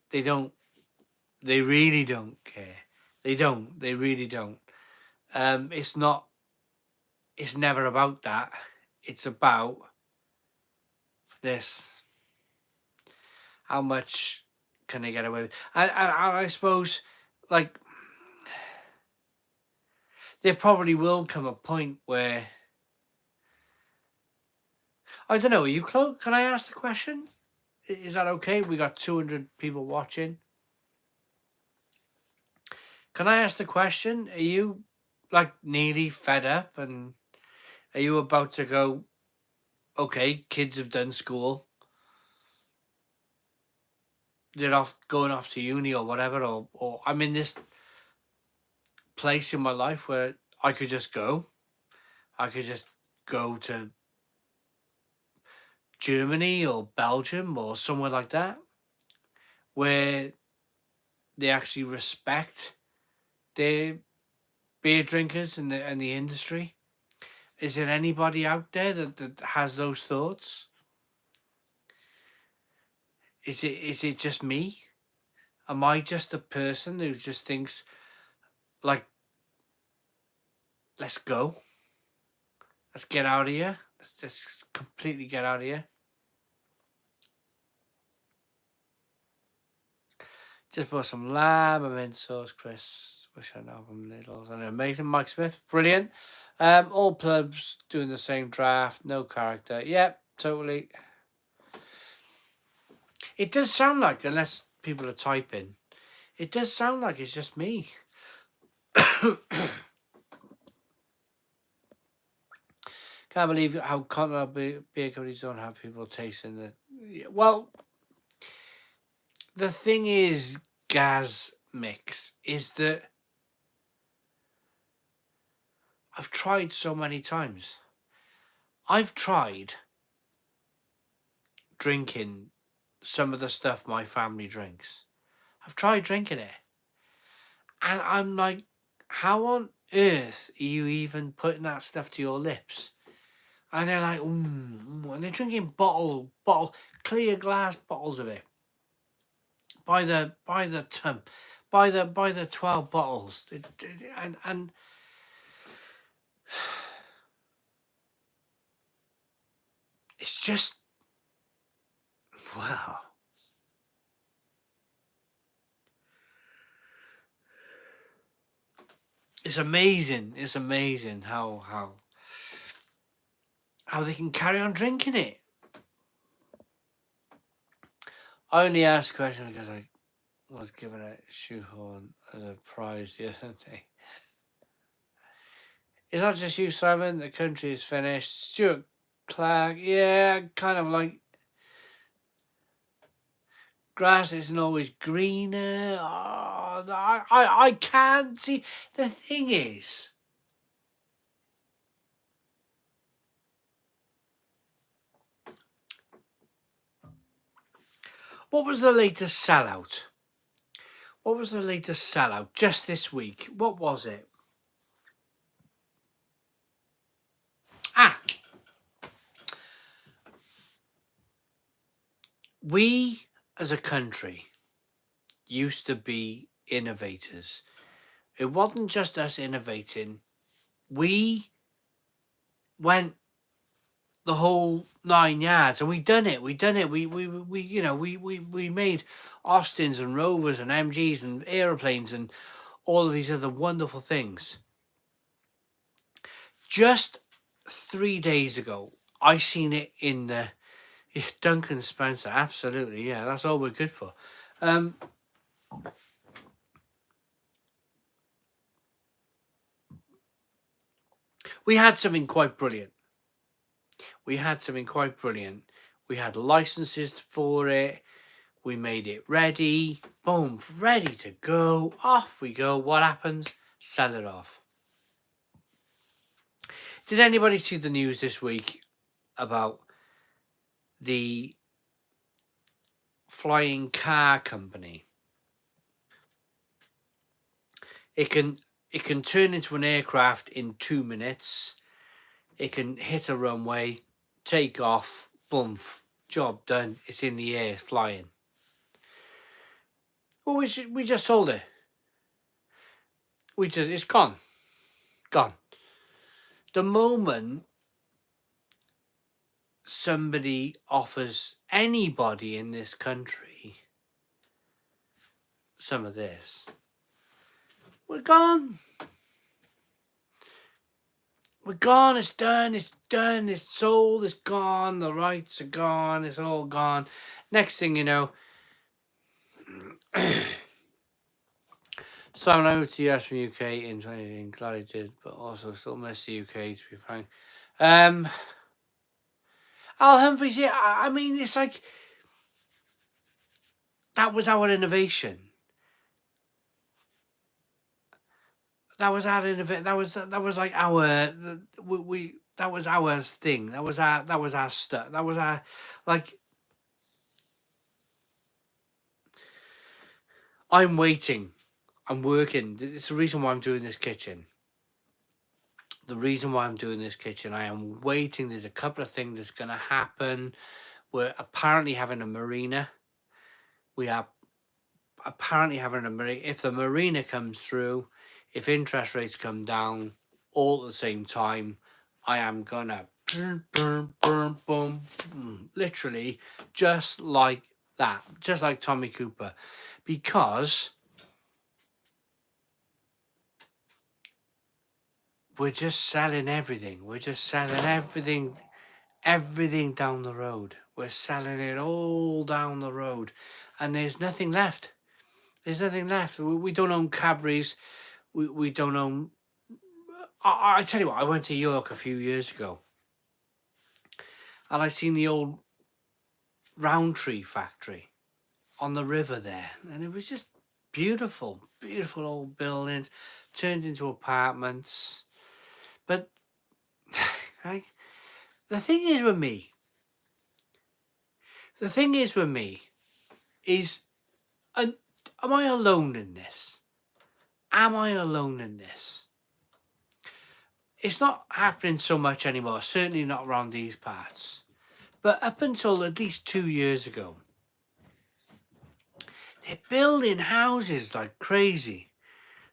They don't. They really don't care. They don't. They really don't. It's not. It's never about that. It's about this. How much can they get away with? And I suppose, like, there probably will come a point where, I don't know. Are you close? Can I ask the question? Is that okay? We got 200 people watching. Can I ask the question? Are you like nearly fed up, and are you about to go, okay, kids have done school, they're going off to uni or whatever, or I'm in this place in my life where I could just go to Germany or Belgium or somewhere like that, where they actually respect their beer drinkers and the industry. Is there anybody out there that has those thoughts? Is it just me? Am I just a person who just thinks, like, let's go, let's get out of here, let's just completely get out of here? Just bought some lamb and mint sauce, Chris. Wish I know from Lidl's. And amazing. Mike Smith, brilliant. All pubs doing the same draft, no character. Yep, totally. It does sound like, unless people are typing, it does sound like it's just me. Can't believe how continental beer companies don't have people tasting the... Well, the thing is, Gas Mix, is that I've tried so many times. I've tried drinking some of the stuff my family drinks. I've tried drinking it. And I'm like, how on earth are you even putting that stuff to your lips? And they're like, and they're drinking bottle, clear glass bottles of it. By the ton, by the 12 bottles. And it's just, wow. It's amazing. It's amazing how they can carry on drinking it. I only asked a question because I was given a shoehorn as a prize the other day. It's not just you, Simon. The country is finished. Stuart Clark, yeah, kind of like grass isn't always greener. Oh, I can't see. The thing is, what was the latest sellout? What was the latest sellout just this week? What was it? We as a country used to be innovators. It wasn't just us innovating. We went the whole 9 yards, and we done it. We you know, we made Austins and Rovers and MGs and aeroplanes and all of these other wonderful things. Just 3 days ago, I seen it in the Duncan Spencer. Absolutely, yeah, that's all we're good for. We had something quite brilliant. We had licenses for it. We made it ready. Boom, ready to go. Off we go. What happens? Sell it off. Did anybody see the news this week about the flying car company? It can turn into an aircraft in 2 minutes. It can hit a runway, take off, boom, job done. It's in the air, flying. Well, we just sold it. It's gone. The moment somebody offers anybody in this country some of this, we're gone. We're gone. It's done. It's sold. It's gone. The rights are gone. It's all gone. Next thing you know, Simon, I moved to the US from UK in 2018. Glad I did, but also still miss the UK, to be frank. Al Humphreys, yeah, I mean, it's like, that was our innovation. That was our innovation. That was like our, we that was our thing. That was our stuff. That was our, like, I'm waiting. I'm working. It's the reason why I'm doing this kitchen. I am waiting. There's a couple of things that's going to happen. We're apparently having a marina. We are apparently having a marina. If the marina comes through, if interest rates come down all at the same time, I am gonna boom, boom, boom, boom, literally just like that, just like Tommy Cooper, because we're just selling everything. We're just selling everything down the road. We're selling it all down the road, and there's nothing left. There's nothing left. We don't own Cadbury's. We don't own. I tell you what, I went to York a few years ago, and I seen the old Roundtree factory on the river there, and it was just beautiful old buildings turned into apartments. But like, the thing is with me, is, and am I alone in this? Am I alone in this? It's not happening so much anymore, certainly not around these parts. But up until at least 2 years ago, they're building houses like crazy.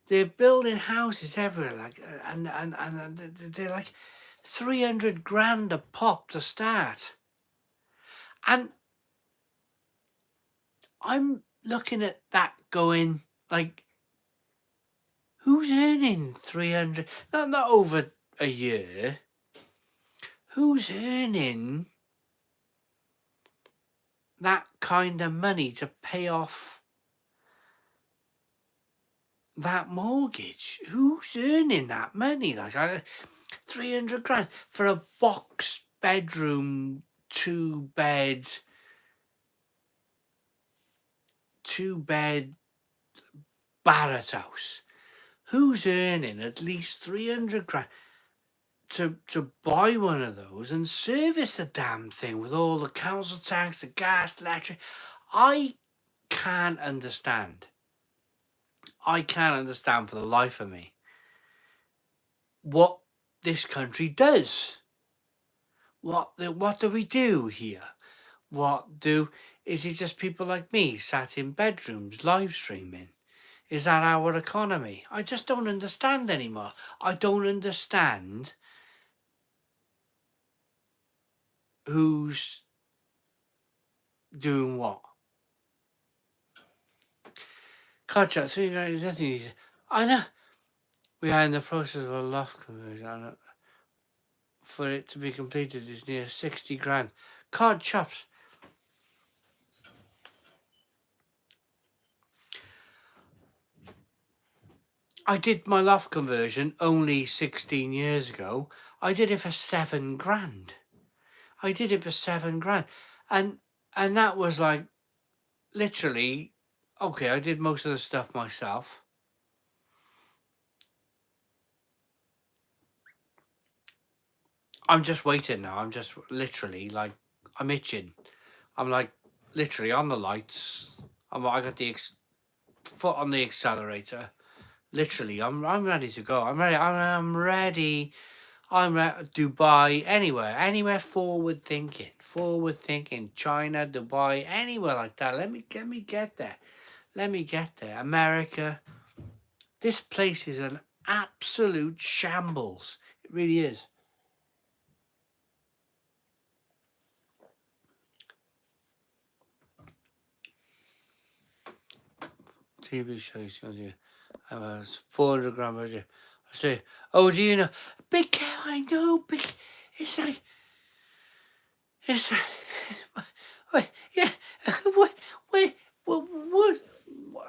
They're building houses everywhere, like, and they're like 300 grand a pop to start. And I'm looking at that going, like, who's earning 300? Not over a year. Who's earning that kind of money to pay off that mortgage? Who's earning that money? Like, 300 grand for a box bedroom, 2 bed Barrett house. Who's earning at least 300 grand to buy one of those and service the damn thing with all the council tax, the gas, electric? I can't understand. I can't understand for the life of me what this country does. What do we do here? Is it just people like me sat in bedrooms live streaming? Is that our economy? I just don't understand anymore. I don't understand who's doing what. Contract 3 is nothing easy. I know. We are in the process of a loft conversion. I know. For it to be completed is near 60 grand. Cod chops. I did my loft conversion only 16 years ago. I did it for 7 grand. I did it for 7 grand. And that was like, literally, okay, I did most of the stuff myself. I'm just waiting now. I'm just literally like, I'm itching. I'm like literally on the lights. I got the foot on the accelerator. Literally, I'm ready to go. I'm ready. I'm ready. Dubai, anywhere forward thinking. China, Dubai, anywhere like that. Let me get there. Let me get there. America. This place is an absolute shambles. It really is. TV shows. I was 400 grand budget. I say, oh, do you know? Big cow, I know. Big. It's like. Wait, yeah. What?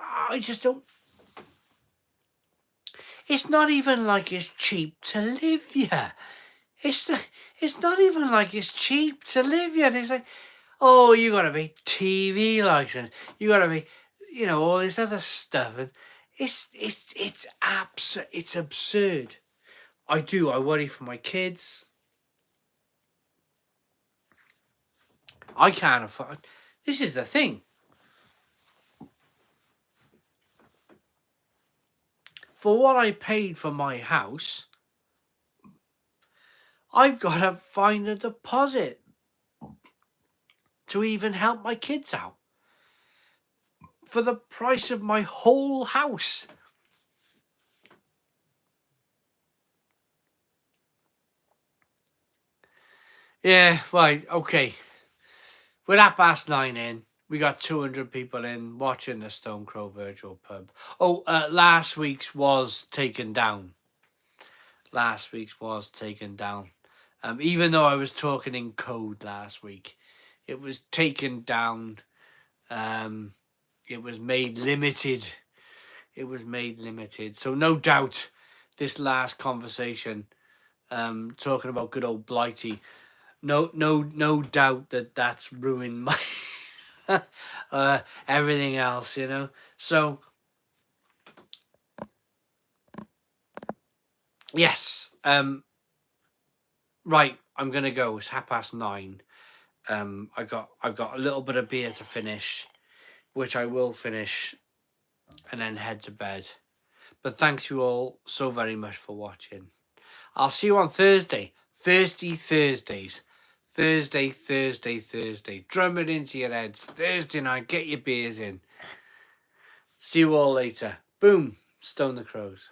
I just don't. It's not even like it's cheap to live here. It's not even like it's cheap to live here. It's like, oh, you gotta be TV license. You gotta be, all this other stuff, and it's absurd. I worry for my kids. I can't afford. This is the thing. For what I paid for my house, I've got to find a deposit to even help my kids out for the price of my whole house. Yeah, right, okay. We're at 9:30 in. We got 200 people in watching the Stone Crow virtual pub. Oh, last week's was taken down. Even though I was talking in code last week, it was taken down. It was made limited. So no doubt this last conversation, talking about good old Blighty, no doubt that's ruined my everything else, So yes, right. I'm gonna go. It's 9:30. I've got a little bit of beer to finish, which I will finish, and then head to bed. But thanks you all so very much for watching. I'll see you on Thursday. Thursdays. Thursday. Drum it into your heads. Thursday night, get your beers in. See you all later. Boom. Stone the Crows.